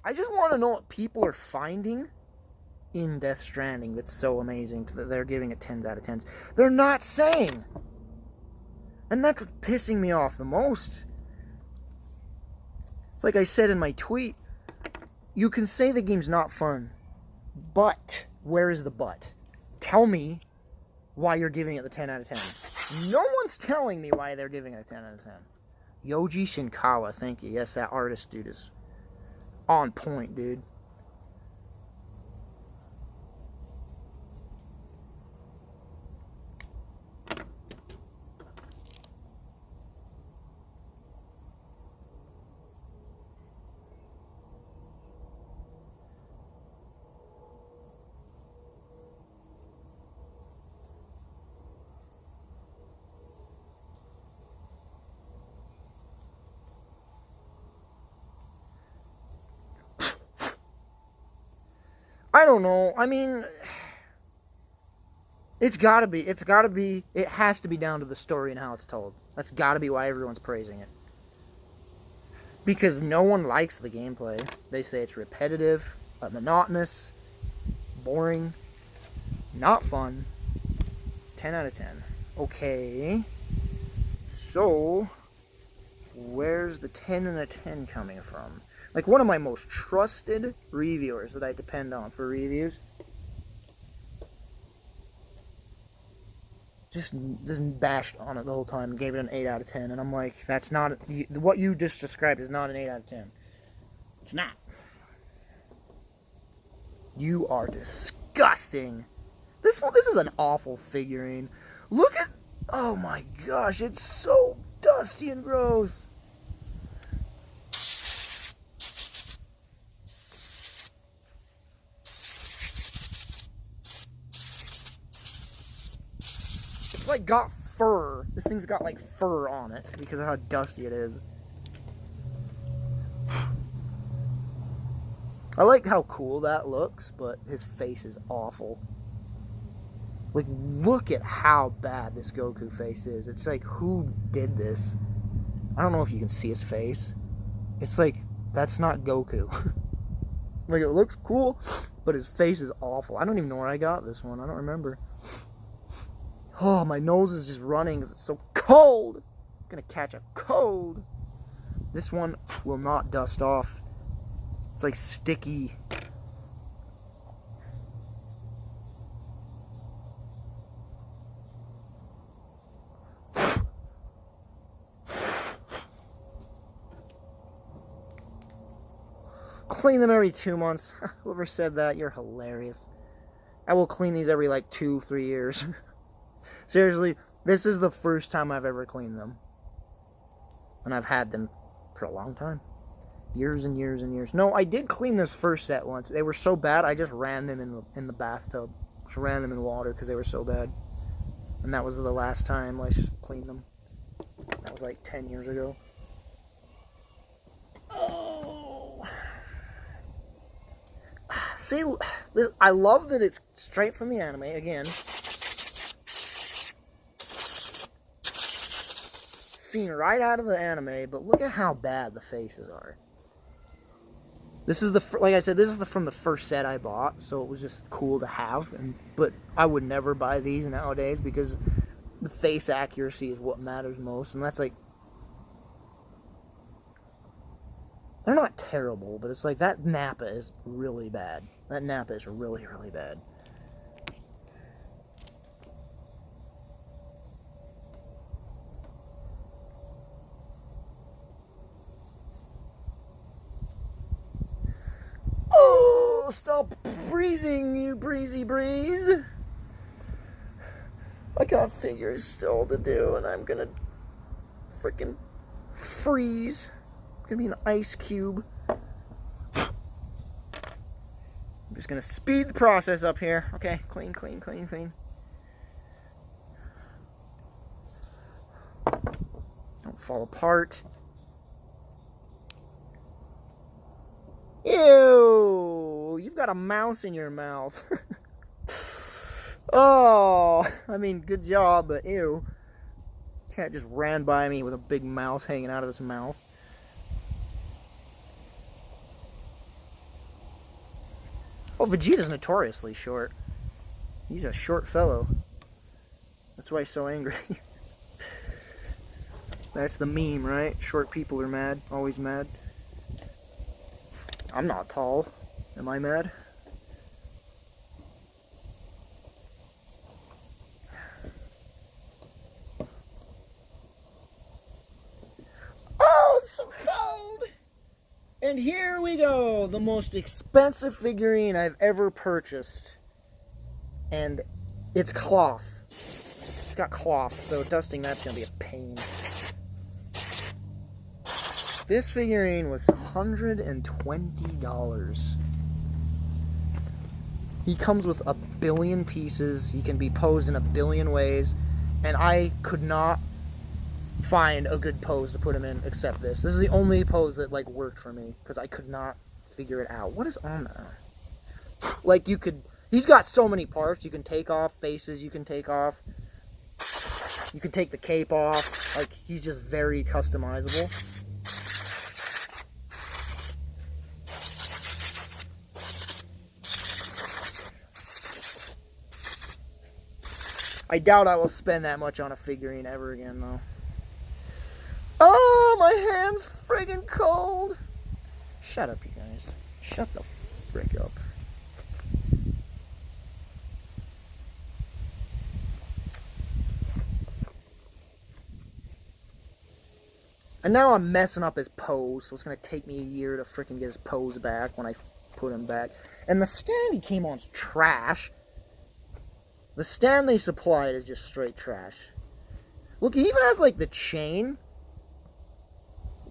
I just want to know what people are finding in Death Stranding that's so amazing that they're giving it 10s out of 10s. They're not saying. And that's what's pissing me off the most. It's like I said in my tweet, you can say the game's not fun, but where is the but? Tell me why you're giving it the 10 out of 10. No one's telling me why they're giving it a 10 out of 10. Yoji Shinkawa, thank you. Yes, that artist dude is on point, dude. I don't know. I mean, it has to be down to the story and how it's told. That's gotta be why everyone's praising it. Because no one likes the gameplay. They say it's repetitive, monotonous, boring, not fun. 10 out of 10. Okay. So, where's the 10 and a 10 coming from? Like, one of my most trusted reviewers that I depend on for reviews just bashed on it the whole time and gave it an 8 out of 10. And I'm like, that's not... what you just described is not an 8 out of 10. It's not. You are disgusting. This is an awful figurine. Look at... oh my gosh, it's so dusty and gross. It's like got fur. This thing's got like fur on it because of how dusty it is. I like how cool that looks, but his face is awful. Like, look at how bad this Goku face is. It's like, who did this? I don't know if you can see his face. It's like, that's not Goku. Like, it looks cool, but his face is awful. I don't even know where I got this one. I don't remember. Oh, my nose is just running because it's so cold. I'm gonna catch a cold. This one will not dust off. It's like sticky. Clean them every 2 months. Whoever said that, you're hilarious. I will clean these every like 2-3 years. Seriously, this is the first time I've ever cleaned them. And I've had them for a long time. Years and years and years. No, I did clean this first set once. They were so bad, I just ran them in the bathtub. Just ran them in water because they were so bad. And that was the last time I cleaned them. That was like 10 years ago. Oh. See, I love that it's straight from the anime, again. Seen right out of the anime, but look at how bad the faces are. This is like I said, this is from the first set I bought, so it was just cool to have. But I would never buy these nowadays because the face accuracy is what matters most, and that's like, they're not terrible, but it's like that Nappa is really bad. That Nappa is really, really bad. Oh, stop breezing, you breezy breeze. I got figures still to do, and I'm gonna freaking freeze. I'm gonna be an ice cube. I'm just gonna speed the process up here. Okay, clean, clean, clean, clean. Don't fall apart. Ew! You've got a mouse in your mouth. Oh, I mean, good job, but ew. Cat just ran by me with a big mouse hanging out of his mouth. Oh, Vegeta's notoriously short. He's a short fellow. That's why he's so angry. That's the meme, right? Short people are mad, always mad. I'm not tall. Am I mad? Oh, it's so cold! And here we go, the most expensive figurine I've ever purchased. And it's cloth. It's got cloth, so dusting that's gonna be a pain. This figurine was $120. He comes with a billion pieces. He can be posed in a billion ways. And I could not find a good pose to put him in except this. This is the only pose that like worked for me because I could not figure it out. What is on there? Like you could, he's got so many parts you can take off, faces you can take off. You can take the cape off. Like he's just very customizable. I doubt I will spend that much on a figurine ever again, though. Oh, my hand's friggin' cold. Shut up, you guys. Shut the frick up. And now I'm messing up his pose, so it's going to take me a year to freaking get his pose back when I put him back. And the stand he came on is trash. The stand they supplied is just straight trash. Look, he even has, like, the chain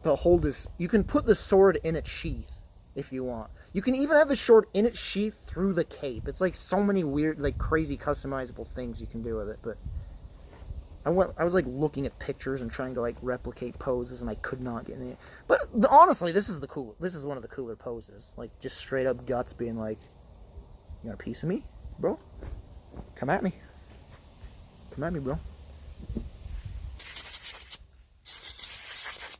to hold his... You can put the sword in its sheath if you want. You can even have the sword in its sheath through the cape. It's, like, so many weird, like, crazy customizable things you can do with it, but... I was, like, looking at pictures and trying to, like, replicate poses, and I could not get any... But, honestly, this is one of the cooler poses. Like, just straight up guts being like, you got a piece of me, bro? Come at me. Come at me, bro.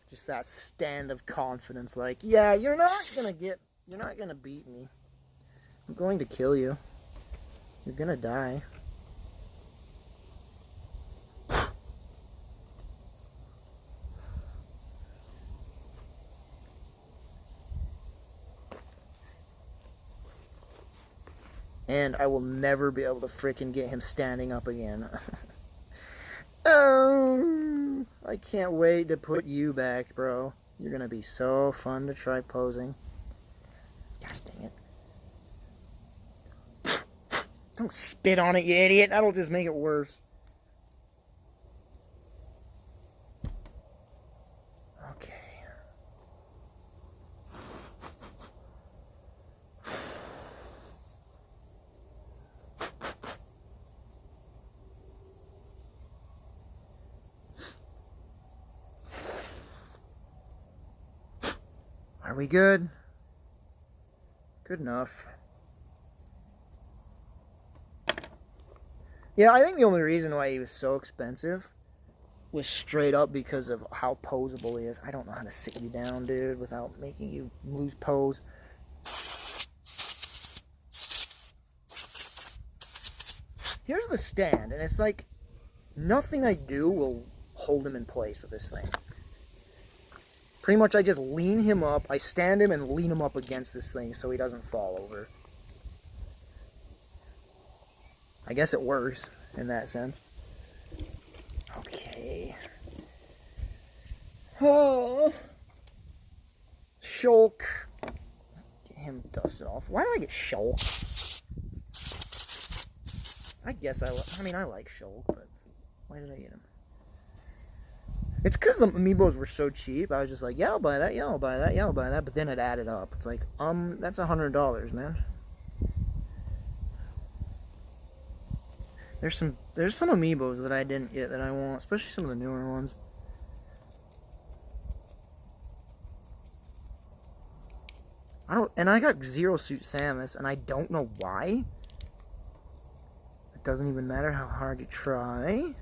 Just that stand of confidence, like, yeah, you're not gonna beat me. I'm going to kill you. You're gonna die. And I will never be able to freaking get him standing up again. Oh, I can't wait to put you back, bro. You're gonna be so fun to try posing. Gosh dang it. Don't spit on it, you idiot. That'll just make it worse. Are we good? Good enough. Yeah, I think the only reason why he was so expensive was straight up because of how poseable he is. I don't know how to sit you down, dude, without making you lose pose. Here's the stand, and it's like nothing I do will hold him in place with this thing. Pretty much I just lean him up, I stand him and lean him up against this thing so he doesn't fall over. I guess it works in that sense. Okay. Oh. Shulk. Get him dusted off. Why did I get Shulk? I guess I mean, I like Shulk, but why did I get him? It's because the amiibos were so cheap. I was just like, yeah, I'll buy that, yeah, I'll buy that, yeah, I'll buy that. But then it added up. It's like, that's $100, man. There's some amiibos that I didn't get that I want, especially some of the newer ones. I got Zero Suit Samus, and I don't know why. It doesn't even matter how hard you try.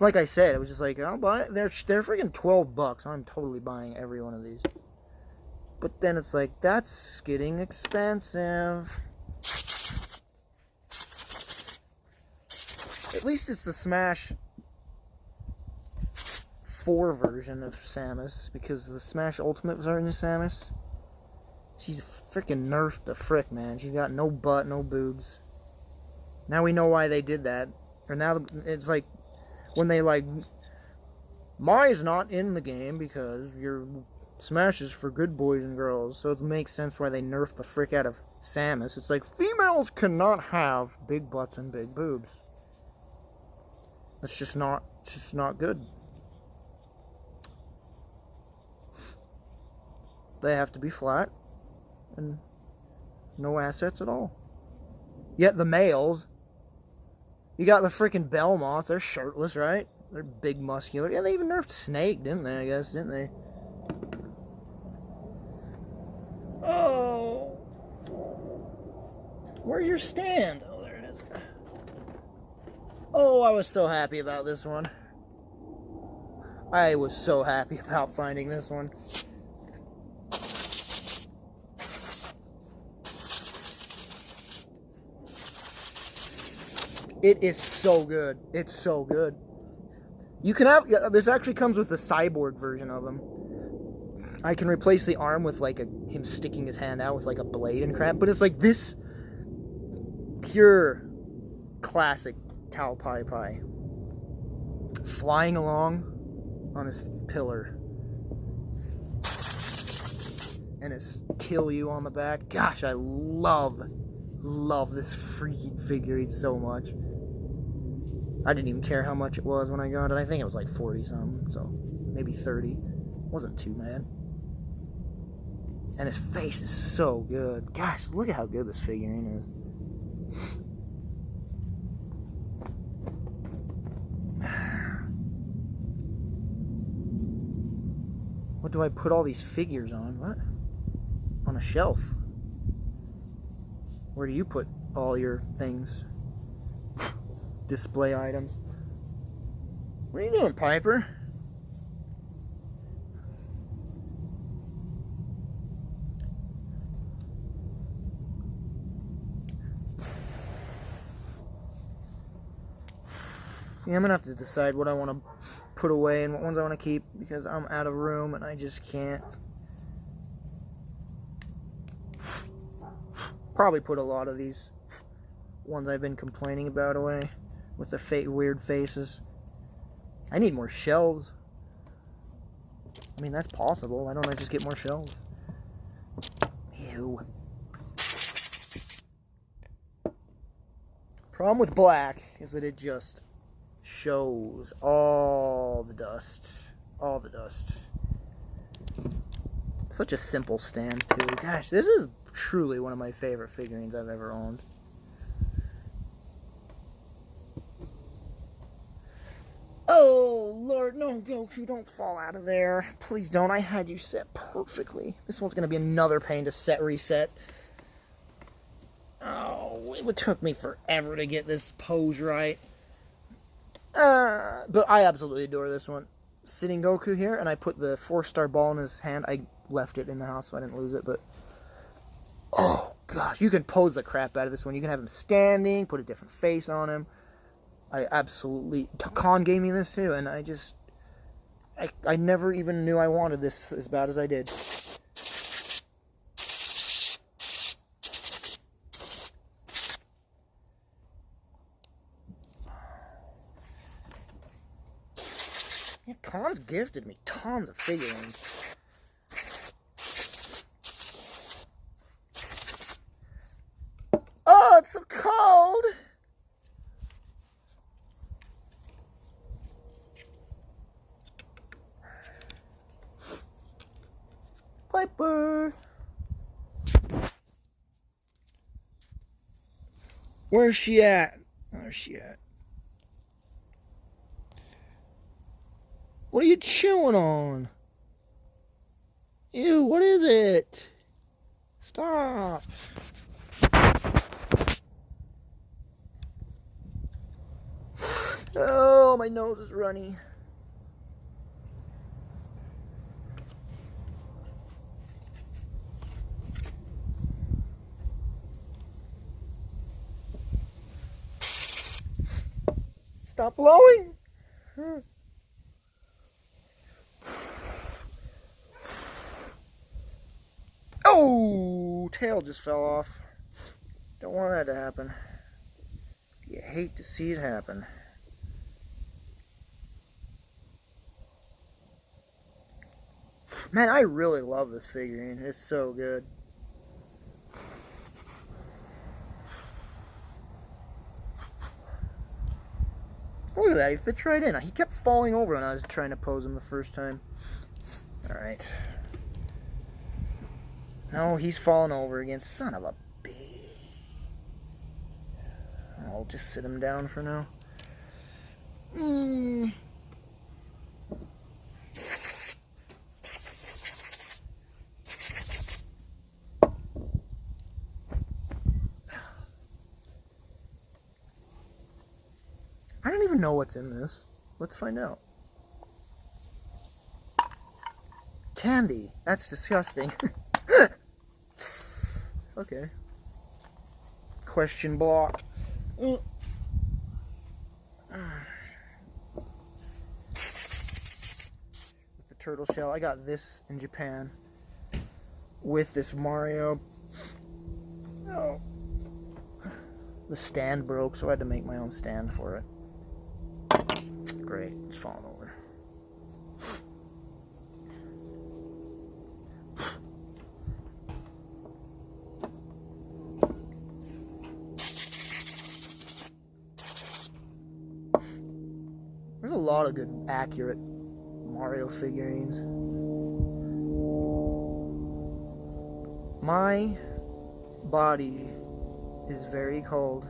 Like I said, it was just like, I'll buy it. They're freaking $12. I'm totally buying every one of these. But then it's like, that's getting expensive. At least it's the Smash 4 version of Samus, because the Smash Ultimate version of Samus, she's freaking nerfed the frick, man. She's got no butt, no boobs. Now we know why they did that. Or now it's like, when they like, Mai's not in the game because your Smash is for good boys and girls, so it makes sense why they nerfed the frick out of Samus. It's like, females cannot have big butts and big boobs. It's just not good. They have to be flat and no assets at all. Yet the males, you got the freaking Belmonts, they're shirtless, right? They're big, muscular. Yeah, they even nerfed Snake, didn't they, I guess, didn't they? Oh! Where's your stand? Oh, there it is. Oh, I was so happy about this one. I was so happy about finding this one. It is so good. It's so good. You can have, this actually comes with the cyborg version of him. I can replace the arm with like him sticking his hand out with like a blade and crap, but it's like this pure classic Tao Pai Pai flying along on his pillar and it's kill you on the back. Gosh, I love this freaking figure so much. I didn't even care how much it was when I got it. I think it was like 40 something, so maybe 30. Wasn't too bad. And his face is so good. Gosh, look at how good this figurine is. What do I put all these figures on? What? On a shelf. Where do you put all your things? Display items. What are you doing, Piper? Yeah, I'm gonna have to decide what I want to put away and what ones I want to keep because I'm out of room and I just can't. Probably put a lot of these ones I've been complaining about away with the weird faces. I need more shelves. I mean, that's possible. Why don't I just get more shelves? Ew. Problem with black is that it just shows all the dust. All the dust. Such a simple stand, too. Gosh, this is truly one of my favorite figurines I've ever owned. Oh, Lord. Lord, no, Goku, don't fall out of there. Please don't. I had you set perfectly. This one's going to be another pain to reset. Oh, it took me forever to get this pose right. But I absolutely adore this one. Sitting Goku here, and I put the 4-star ball in his hand. I left it in the house so I didn't lose it, but... Oh, gosh. You can pose the crap out of this one. You can have him standing, put a different face on him. I absolutely... Khan gave me this, too, and I never even knew I wanted this as bad as I did. Yeah, Khan's gifted me tons of figurines. Oh, it's so cold! Piper! Where's she at? Where's she at? What are you chewing on? Ew, what is it? Stop. Oh, my nose is runny. Stop blowing. Oh, tail just fell off. Don't want that to happen. You hate to see it happen. Man, I really love this figurine. It's so good. Look at that, he fits right in. He kept falling over when I was trying to pose him the first time. Alright. No, he's falling over again. Son of a bee. I'll just sit him down for now. I don't even know what's in this. Let's find out. Candy. That's disgusting. Okay. Question block. With the turtle shell. I got this in Japan. With this Mario. Oh. The stand broke, so I had to make my own stand for it. Great. It's falling over. There's a lot of good, accurate Mario figurines. My body is very cold.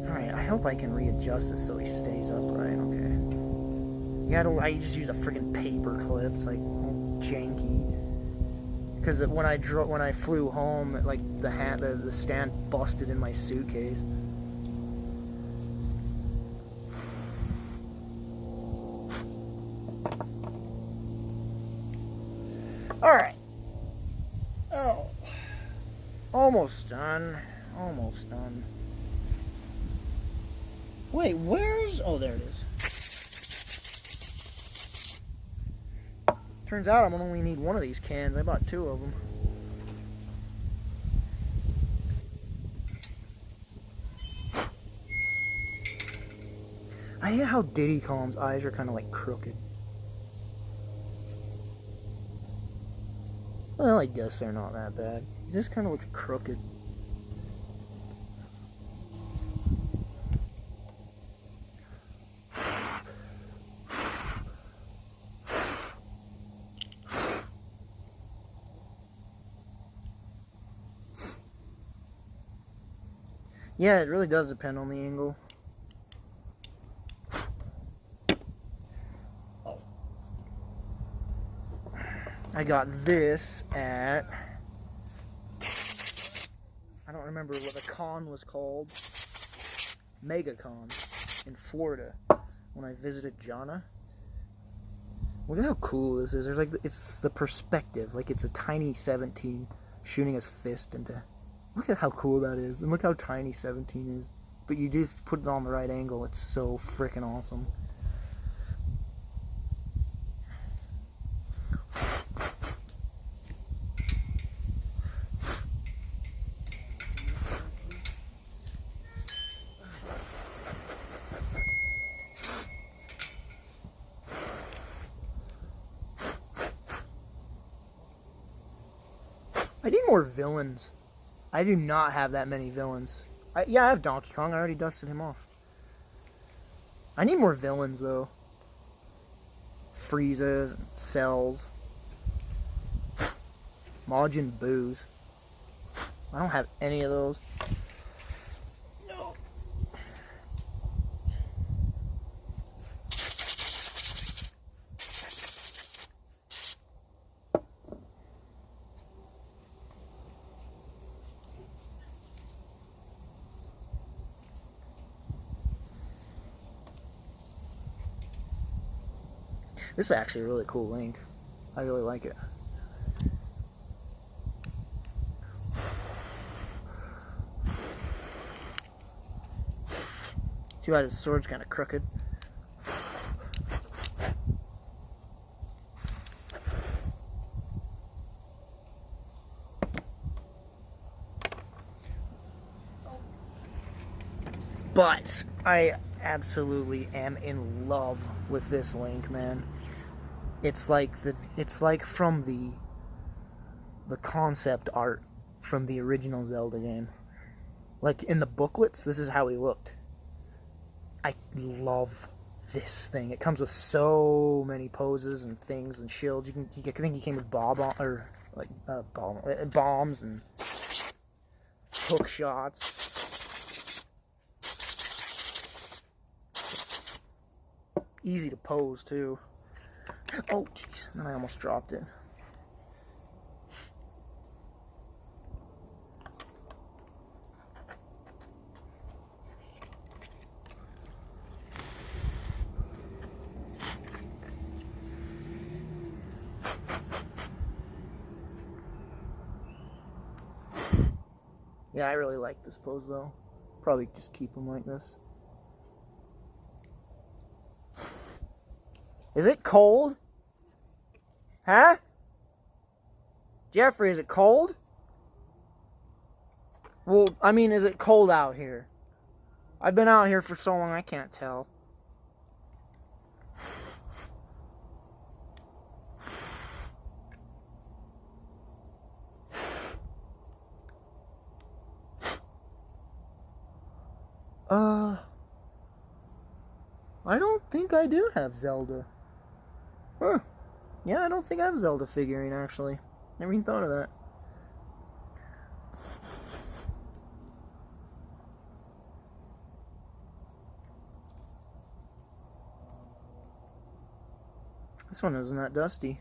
Alright, I hope I can readjust this so he stays upright, okay. I just used a freaking paper clip. It's like all janky. Because when I flew home, like the stand busted in my suitcase. Alright. Oh. Almost done. Almost done. Wait, where's... Oh, there it is. Turns out I'm gonna only need one of these cans. I bought 2 of them. I hate how Diddy Kong's eyes are kind of like crooked. Well, I guess they're not that bad. He just kind of looks crooked. Yeah, it really does depend on the angle. I got this at, I don't remember what the con was called, MegaCon in Florida when I visited Jana. Look at how cool this is. There's like, it's the perspective, like it's a tiny 17 shooting his fist into. Look at how cool that is, and look how tiny 17 is. But you just put it on the right angle. It's so freaking awesome. I need more villains. I do not have that many villains. Yeah, I have Donkey Kong. I already dusted him off. I need more villains, though. Friezas, Cells, Majin Boos. I don't have any of those. No. This is actually a really cool link. I really like it. Too bad his sword's kind of crooked. But I absolutely am in love with this link, man. It's like from the concept art from the original Zelda game. Like in the booklets, this is how he looked. I love this thing. It comes with so many poses and things and shields. I think he came with bombs and hook shots. Easy to pose too. Oh jeez, I almost dropped it. Yeah, I really like this pose though. Probably just keep them like this. Is it cold? Huh? Jeffrey, is it cold? Well, I mean, is it cold out here? I've been out here for so long, I can't tell. I don't think I do have Zelda. Huh. Yeah, I don't think I have a Zelda figurine, actually. Never even thought of that. This one isn't that dusty.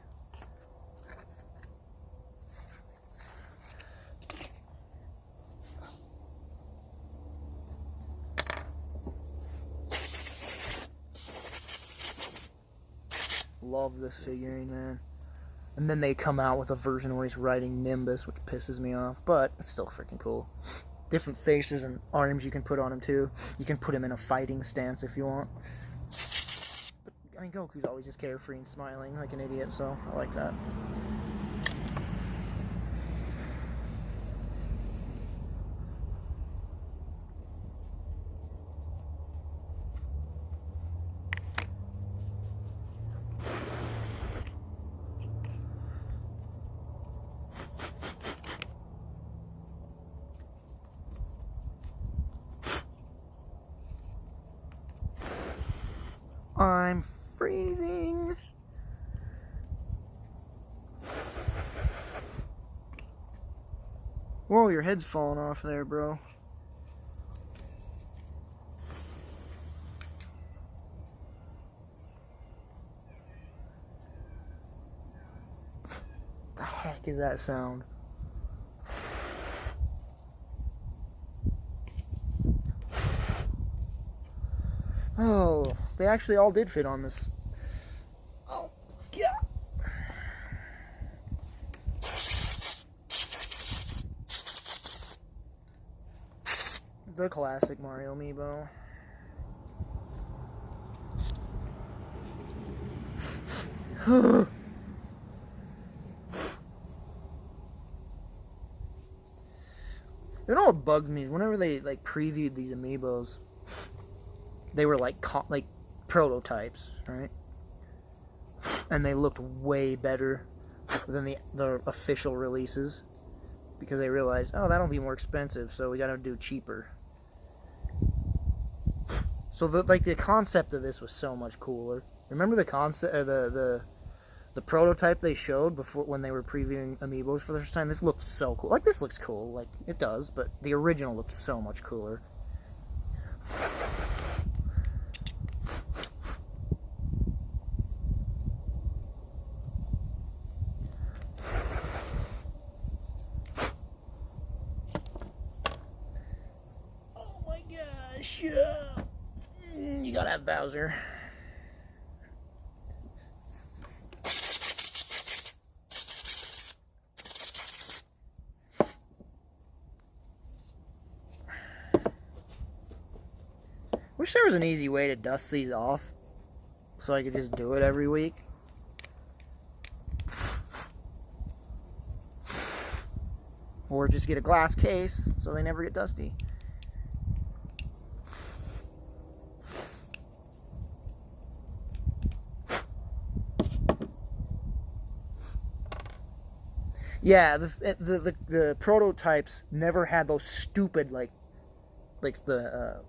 Love this figurine, man. And then they come out with a version where he's riding Nimbus, which pisses me off, but it's still freaking cool. Different faces and arms you can put on him too. You can put him in a fighting stance if you want. But, I mean, Goku's always just carefree and smiling like an idiot, so I like that. I'm freezing. Whoa, your head's falling off there, bro. heck is that sound? Oh, they actually all did fit on this. Oh, yeah. The classic Mario amiibo. You know what bugs me is whenever they like previewed these amiibos, they were like prototypes, right? And they looked way better than the official releases because they realized, oh, that'll be more expensive, so we gotta do cheaper. So the concept of this was so much cooler. Remember the concept, the prototype they showed before when they were previewing amiibos for the first time? This looks so cool. Like, this looks cool, like it does, but the original looks so much cooler. Oh my gosh! Yeah. You gotta have Bowser. Wish there was an easy way to dust these off so I could just do it every week. Or just get a glass case so they never get dusty. Yeah, the prototypes never had those stupid like the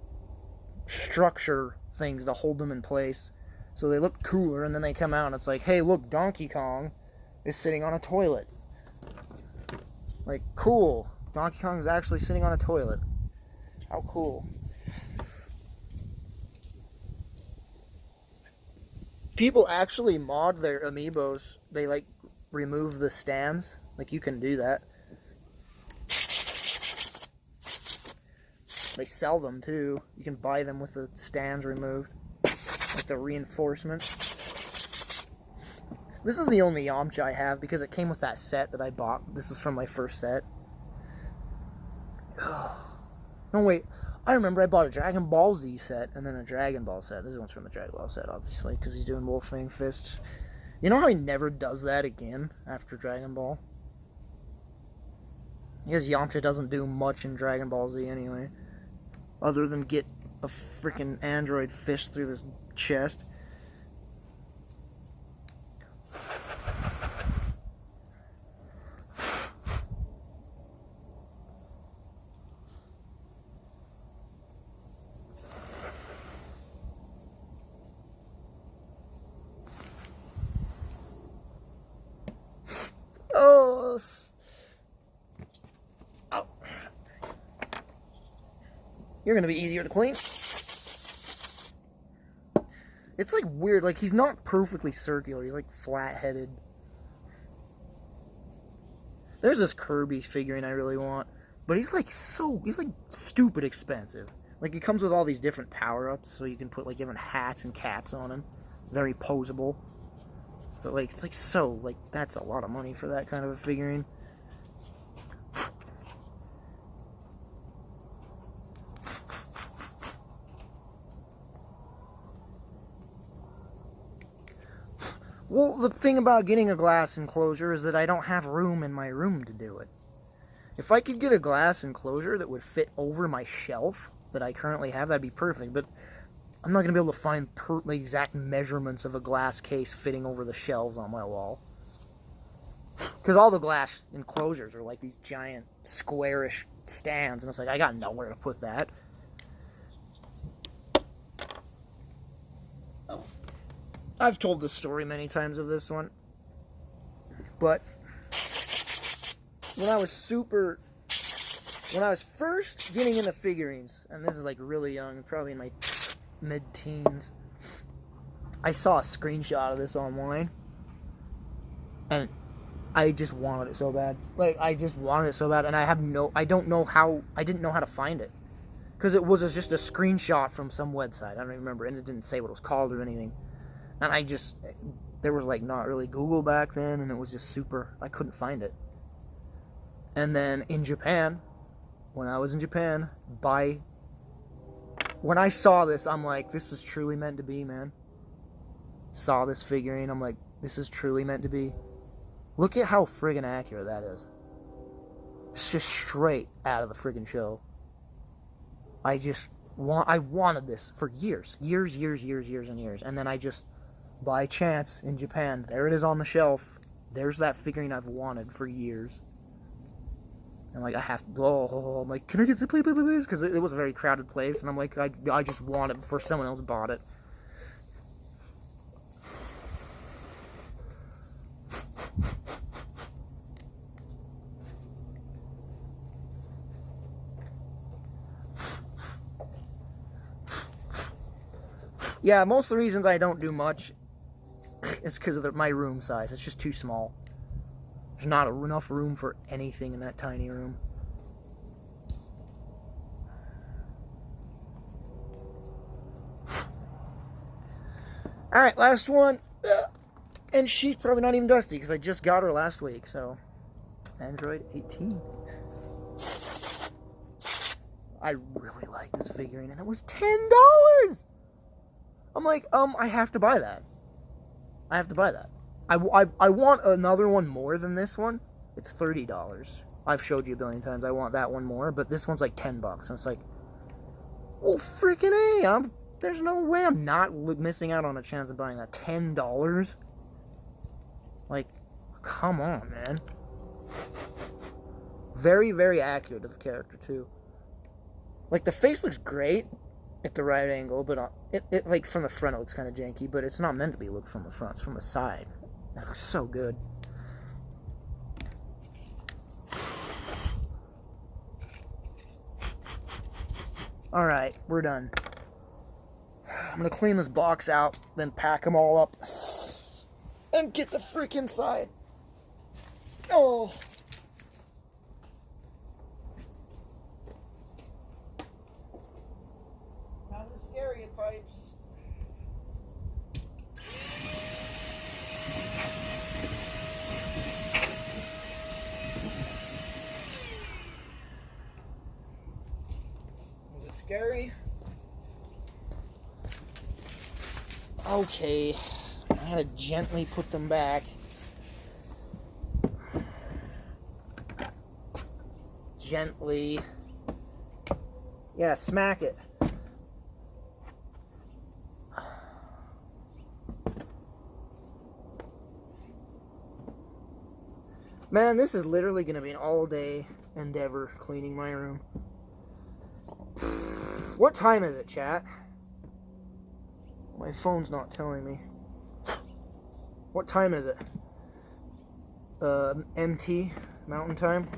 structure things to hold them in place, so they look cooler. And then they come out and it's like, hey, look, Donkey Kong is sitting on a toilet. Like, cool, Donkey Kong is actually sitting on a toilet. How cool. People actually mod their amiibos. They like remove the stands. Like, you can do that. They sell them too. You can buy them with the stands removed, like the reinforcements. This is the only Yamcha I have because it came with that set that I bought. This is from my first set. No, wait. I remember I bought a Dragon Ball Z set and then a Dragon Ball set. This one's from the Dragon Ball set, obviously, because he's doing Wolfang Fists. You know how he never does that again after Dragon Ball? Because Yamcha doesn't do much in Dragon Ball Z anyway, other than get a freaking android fist through his chest. Oh. Oh. You're gonna be easier to clean. It's like weird, like he's not perfectly circular, he's like flat-headed. There's this Kirby figurine I really want, but he's like stupid expensive. Like, it comes with all these different power-ups, so you can put like different hats and caps on him. Very posable. But like, it's like so, like, that's a lot of money for that kind of a figurine. Well, the thing about getting a glass enclosure is that I don't have room in my room to do it. If I could get a glass enclosure that would fit over my shelf that I currently have, that'd be perfect. But I'm not going to be able to find the exact measurements of a glass case fitting over the shelves on my wall. Because all the glass enclosures are like these giant squarish stands, and it's like, I got nowhere to put that. I've told the story many times of this one, but when I was first getting into figurines, and this is like really young, probably in my mid-teens, I saw a screenshot of this online, and I just wanted it so bad. Like, I just wanted it so bad, and I didn't know how to find it. Because it was just a screenshot from some website. I don't even remember, and it didn't say what it was called or anything. And there was like not really Google back then, and it was just I couldn't find it. And then in Japan, when I was in Japan, when I saw this, I'm like, this is truly meant to be, man. Saw this figurine, I'm like, this is truly meant to be. Look at how friggin' accurate that is. It's just straight out of the friggin' show. I wanted this for years. Years and years. And then I just, by chance, in Japan, there it is on the shelf. There's that figurine I've wanted for years. And like, I have to, I'm like, can I get the please? Because it was a very crowded place. And I'm like, I just want it before someone else bought it. Yeah, most of the reasons I don't do much is because of my room size. It's just too small. There's not enough room for anything in that tiny room. Alright, last one. And she's probably not even dusty because I just got her last week. So, Android 18. I really like this figurine, and it was $10! I'm like, I have to buy that. I have to buy that. I want another one more than this one. It's $30. I've showed you a billion times I want that one more, but this one's like $10. And it's like, well, freaking A, there's no way I'm not missing out on a chance of buying that. $10? Like, come on, man. Very, very accurate of the character, too. Like, the face looks great at the right angle, but it like from the front it looks kind of janky, but it's not meant to be looked from the front, it's from the side. It looks so good. Alright, we're done. I'm gonna clean this box out, then pack them all up and get the freak inside. Oh, area pipes. Was it scary? Okay, I gotta gently put them back. Gently. Yeah, smack it. Man, this is literally going to be an all-day endeavor cleaning my room. What time is it, chat? My phone's not telling me. What time is it? MT, Mountain Time.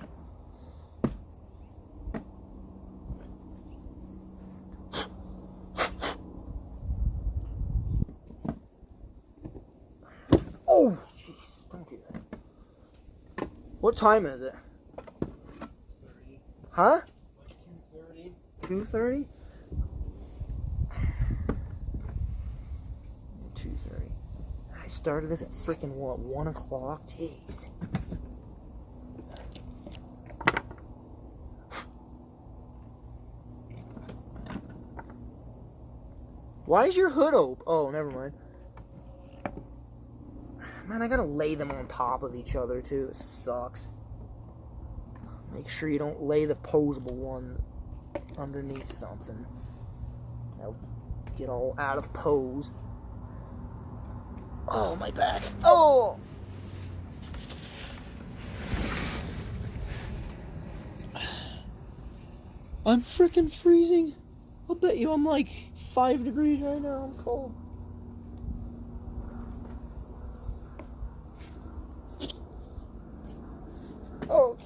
Oh, jeez, don't do that. What time is it?
30.
Huh?
Like 2:30.
2:30? 2:30. I started this at freaking what, 1 o'clock? Jeez. Why is your hood open? Oh, never mind. Man, I gotta lay them on top of each other too. This sucks. Make sure you don't lay the posable one underneath something. They'll get all out of pose. Oh, my back. Oh! I'm freaking freezing. I'll bet you I'm like 5 degrees right now. I'm cold. Oh.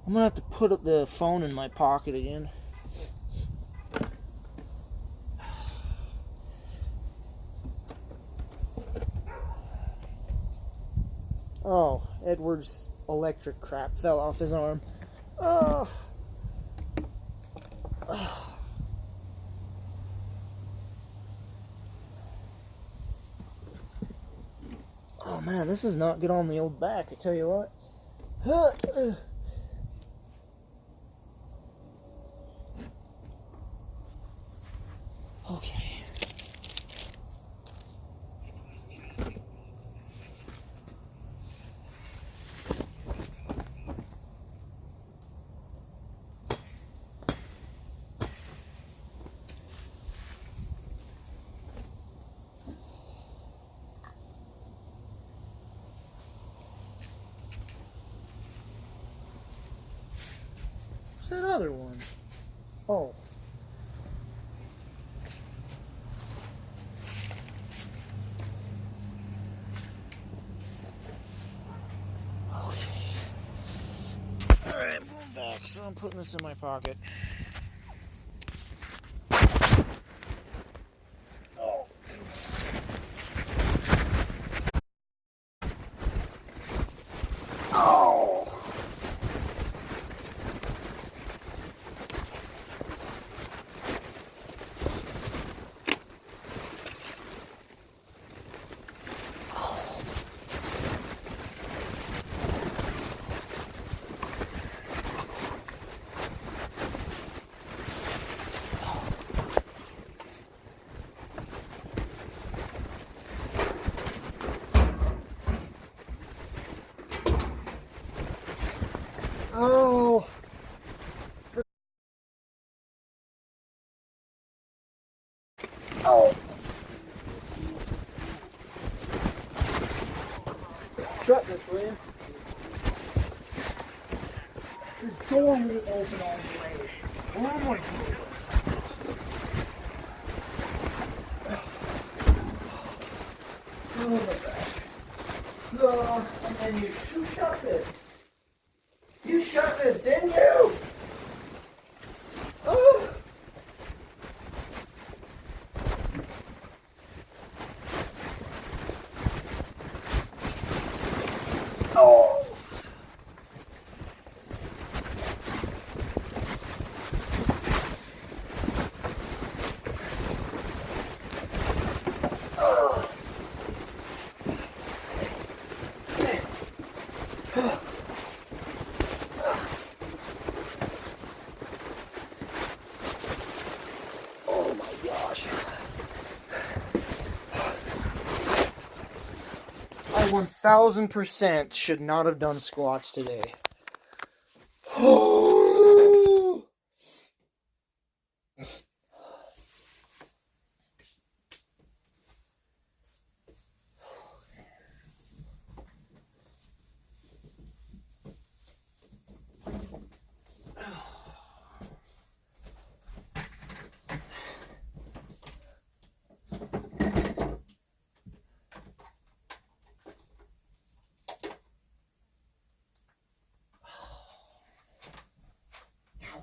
I'm gonna have to put the phone in my pocket again. Edwards electric crap fell off his arm. Oh. Oh. Oh man, this is not good on the old back, I tell you what. Okay. What's that other one? Oh. Okay. Alright, I'm going back, so I'm putting this in my pocket. Oh. Oh. Oh. Oh. Shut this, will you? This door won't open all the way. Oh my God. Oh my gosh. Oh, and then you shut this. You shut this, didn't you? Oh. Oh. Oh. Oh my gosh. I 1000% should not have done squats today. Oh.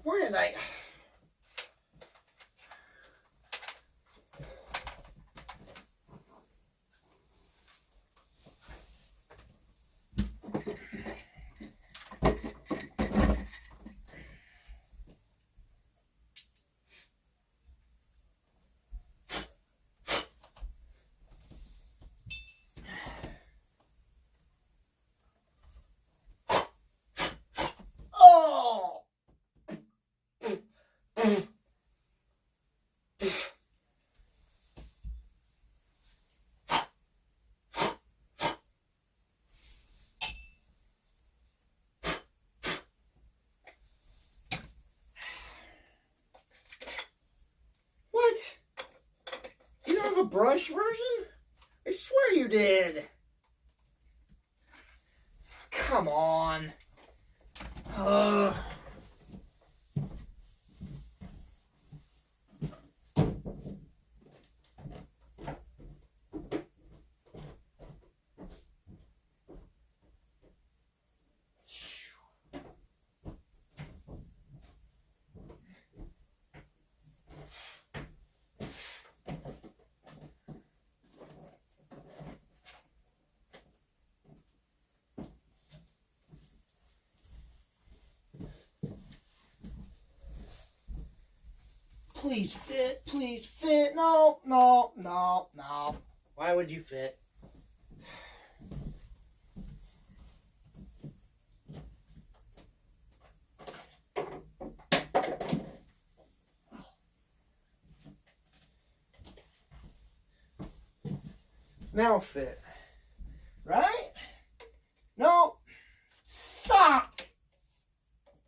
Where did I... Oh! What? You don't have a brush version? I swear you did. Come on. Ugh. Please fit, please fit. No, no, no, no. Why would you fit? Now fit. Right? No. Stop!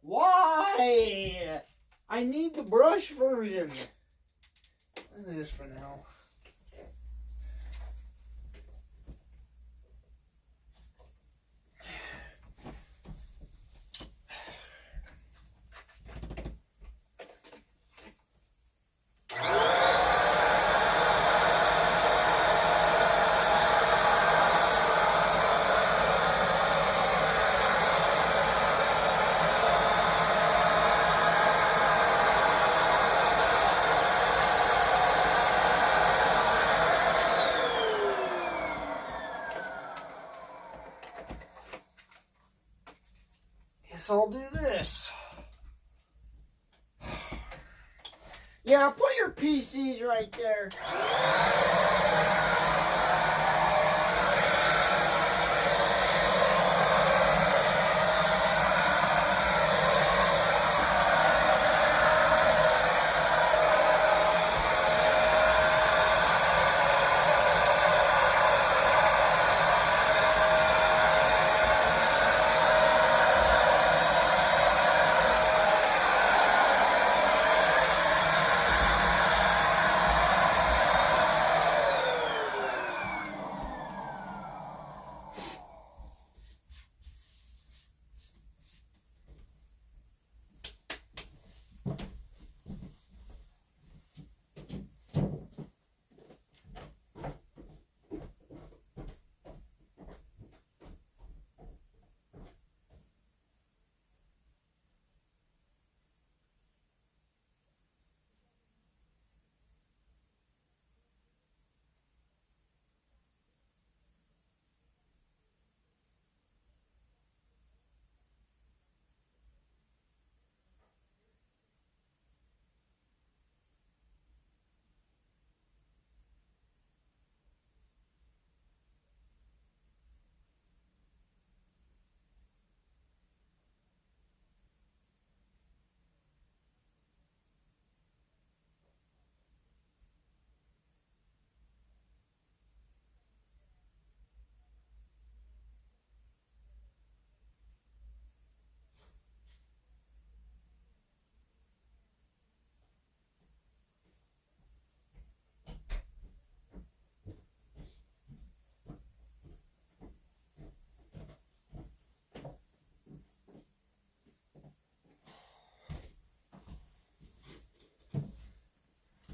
Why? I need the brush version. Look at this for now. Guess I'll do this. Yeah, put your PCs right there.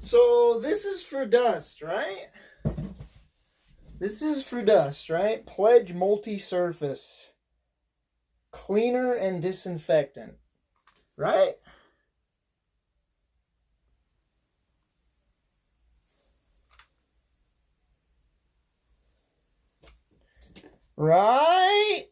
So this is for dust, right? This is for dust, right? Pledge multi-surface. Cleaner and disinfectant. Right? Right?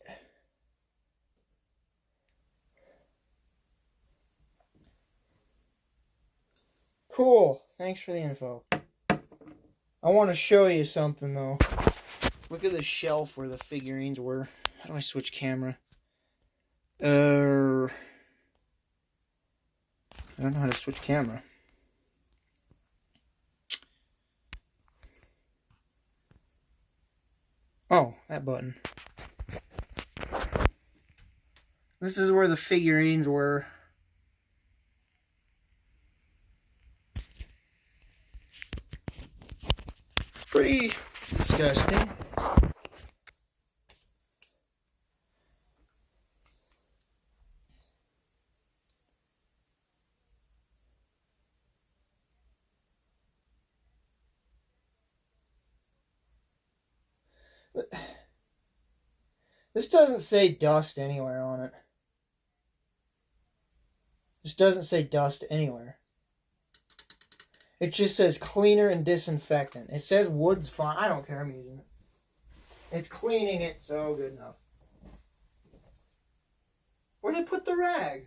Cool. Thanks for the info. I want to show you something, though. Look at the shelf where the figurines were. How do I switch camera? I don't know how to switch camera. Oh, that button. This is where the figurines were. Pretty disgusting. This doesn't say dust anywhere on it. This doesn't say dust anywhere. It just says cleaner and disinfectant. It says wood's fine. I don't care. I'm using it. It's cleaning it, so good enough. Where'd I put the rag?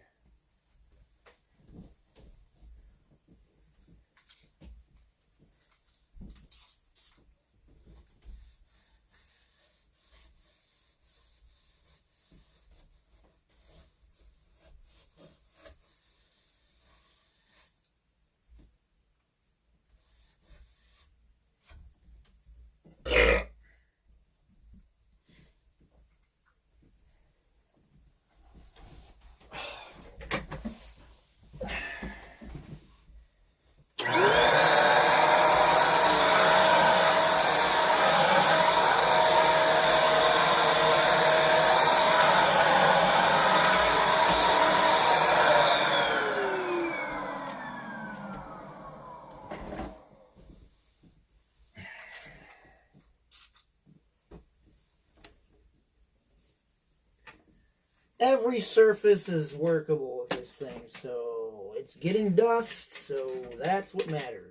every surface is workable with this thing. So it's getting dust, so that's what matters.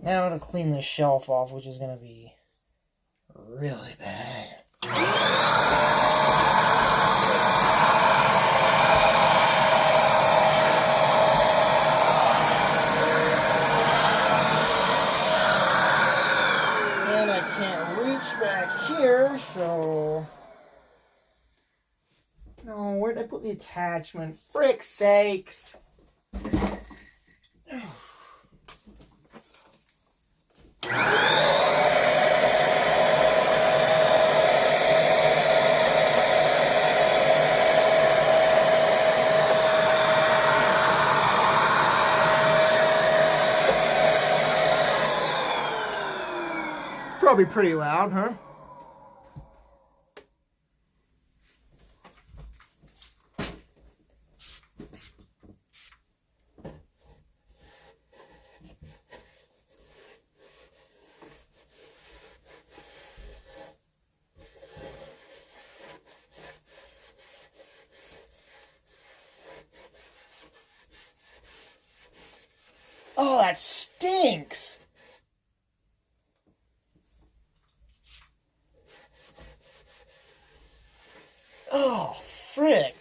Now to clean this shelf off, which is going to be really bad. And I can't reach back here, so... No, where did I put the attachment? Frick's sakes! Probably pretty loud, huh? Oh, that stinks! Oh, frick.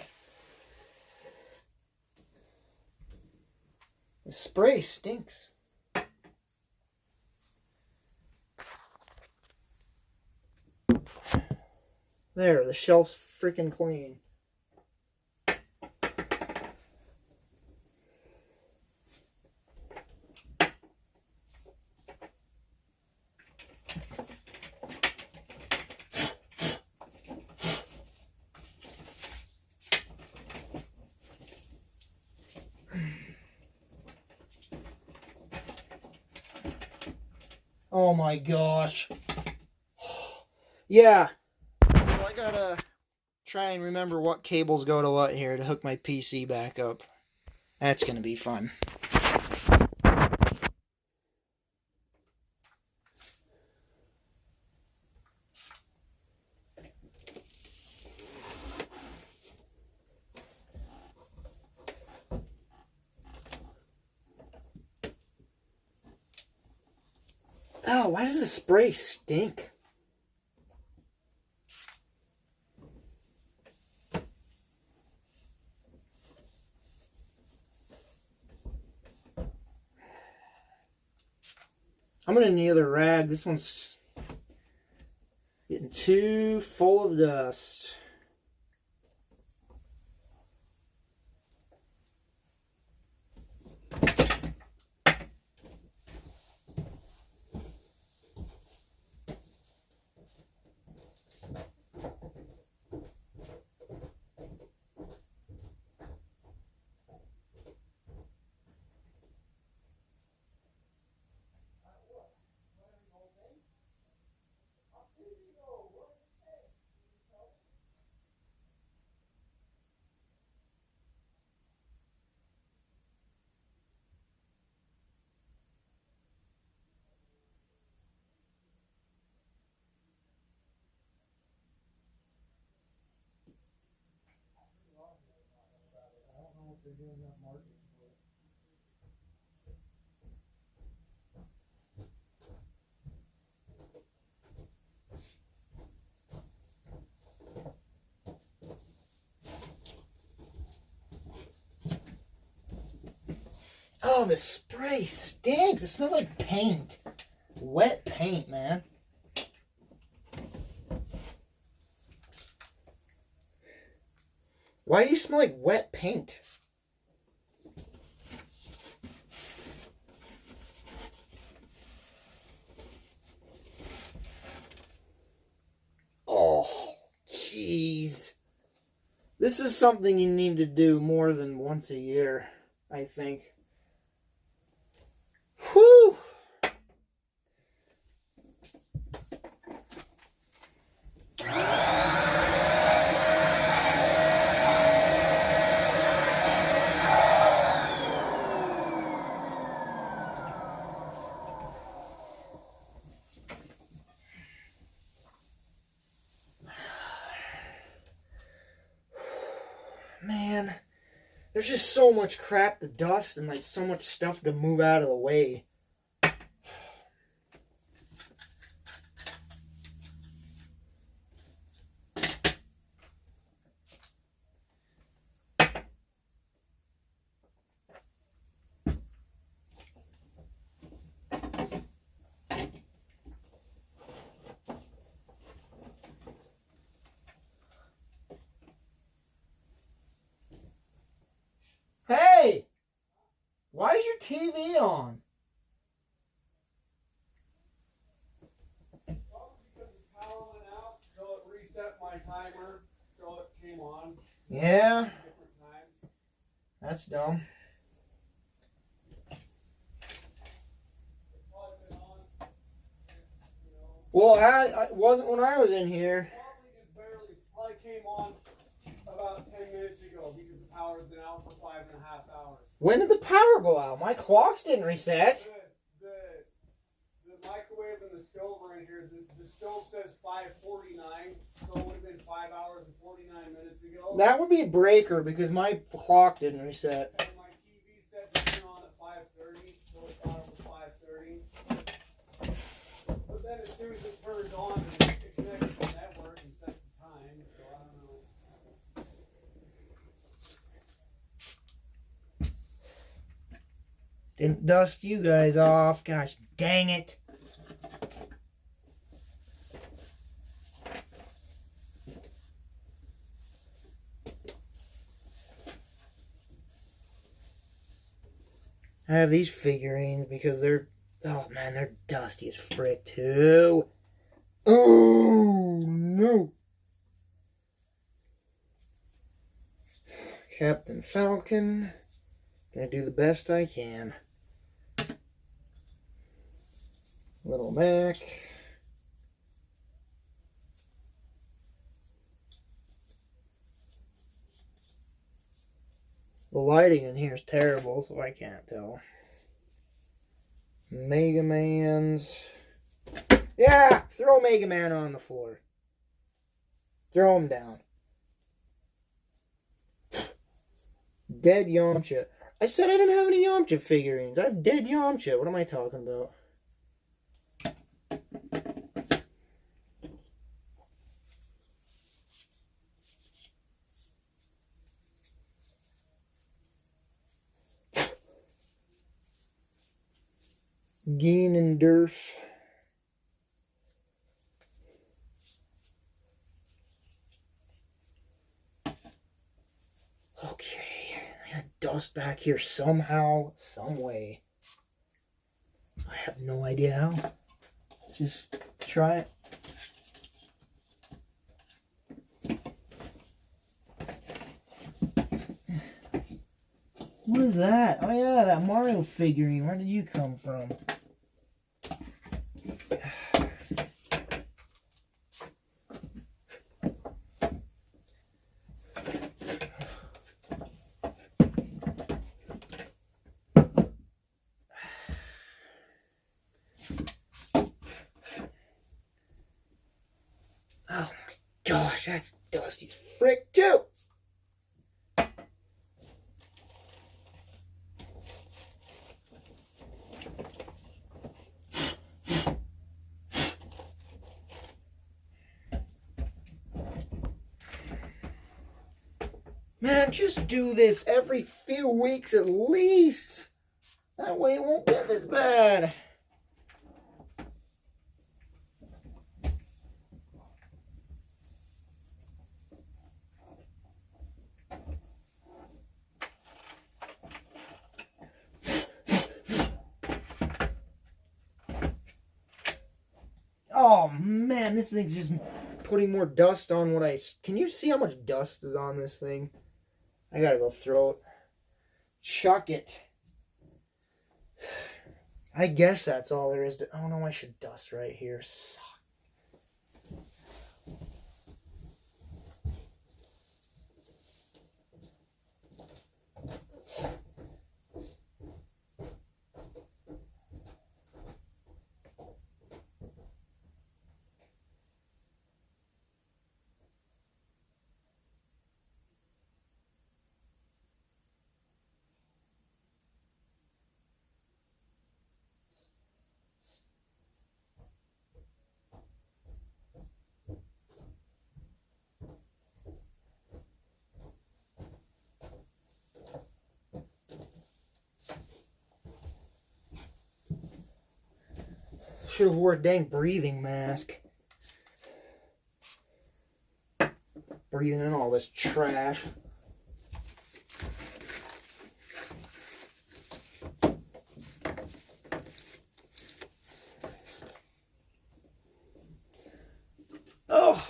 The spray stinks. There, the shelf's freaking clean. Oh my gosh. Yeah. Well, I gotta try and remember what cables go to what here to hook my PC back up. That's gonna be fun. Oh, why does the spray stink? I'm gonna need another rag. This one's getting too full of dust. They're doing enough marketing for it. Oh, the spray stinks. It smells like paint. Wet paint, man. Why do you smell like wet paint? Oh, jeez. This is something you need to do more than once a year, I think. Whew! There's just so much crap to dust and like so much stuff to move out of the way. Hey! Why is your TV on?
Well, because the power went out, so it reset my timer, so it came on.
Yeah,
Different time.
that's dumb.
It's probably been on, you know.
Well, it wasn't when I was in here.
Probably just barely, probably came on about 10 minutes ago because the power's been out for 5.5 hours.
When did the power go out? My clocks didn't reset.
The microwave and the stove are in here. The stove says 5:49, so it would have been 5 hours and 49 minutes ago.
That would be a breaker because my clock didn't reset.
And my TV set to turn on at 5:30, so it thought it was 5:30. But then as soon as it turns on, it connects to the network and sets the time, so I don't know.
Didn't dust you guys off. Gosh dang it. I have these figurines because they're, oh man, they're dusty as frick too. Oh no. Captain Falcon. Gonna do the best I can. Little Mac. The lighting in here is terrible, so I can't tell. Mega Man's. Yeah! Throw Mega Man on the floor. Throw him down. Dead Yamcha. I said I didn't have any Yamcha figurines. I have dead Yamcha. What am I talking about? Geen and Durf. Okay, I gotta dust back here somehow, some way. I have no idea how. Just try it. What is that? Oh yeah, that Mario figurine. Where did you come from? Oh my gosh, that's dusty as frick too. Man, just do this every few weeks at least. That way it won't get this bad. Oh man, this thing's just putting more dust on what I... Can you see how much dust is on this thing? I gotta go throw it. Chuck it. I guess that's all there is to... Oh no, I should dust right here. Suck. Should have wore a dang breathing mask. Breathing in all this trash. Oh.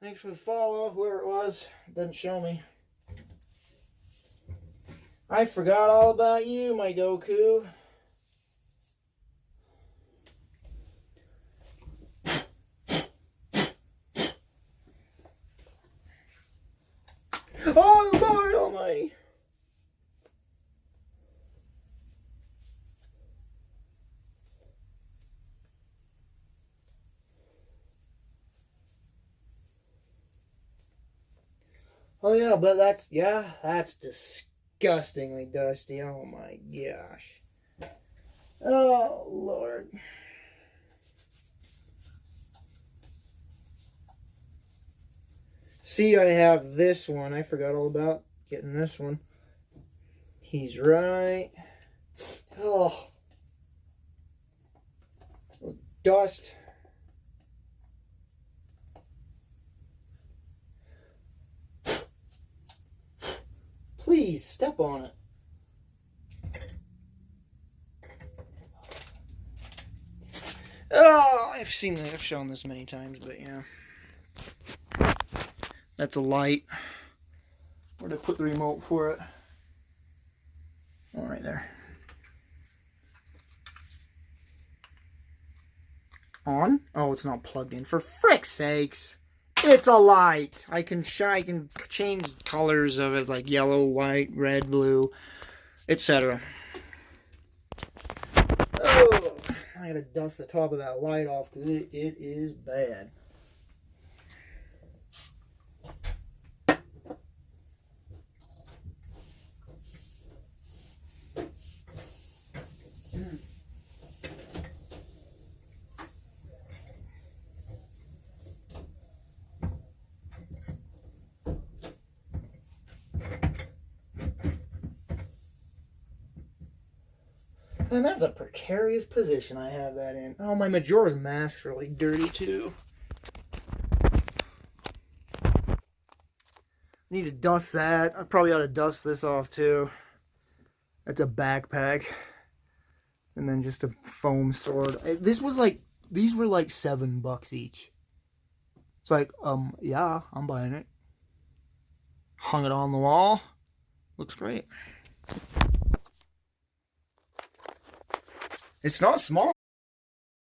Thanks for the follow, whoever it was. It doesn't show me. I forgot all about you, my Goku. Oh, Lord Almighty. Oh yeah, but that's disgustingly dusty. Oh my gosh. Oh Lord. See, I have this one. I forgot all about getting this one. He's right. Oh. Dust. Please, step on it. Oh, I've shown this many times, but yeah. That's a light. Where'd I put the remote for it? Oh, right there. On? Oh, it's not plugged in. For frick's sakes! It's a light! I can change colors of it, like yellow, white, red, blue, etc. Oh, I gotta dust the top of that light off because it is bad. And that's a precarious position I have that in. Oh, my Majora's Mask's really dirty too. Need to dust that. I probably ought to dust this off too. That's a backpack. And then just a foam sword. These were like $7 each. It's like, yeah, I'm buying it. Hung it on the wall. Looks great. It's not small.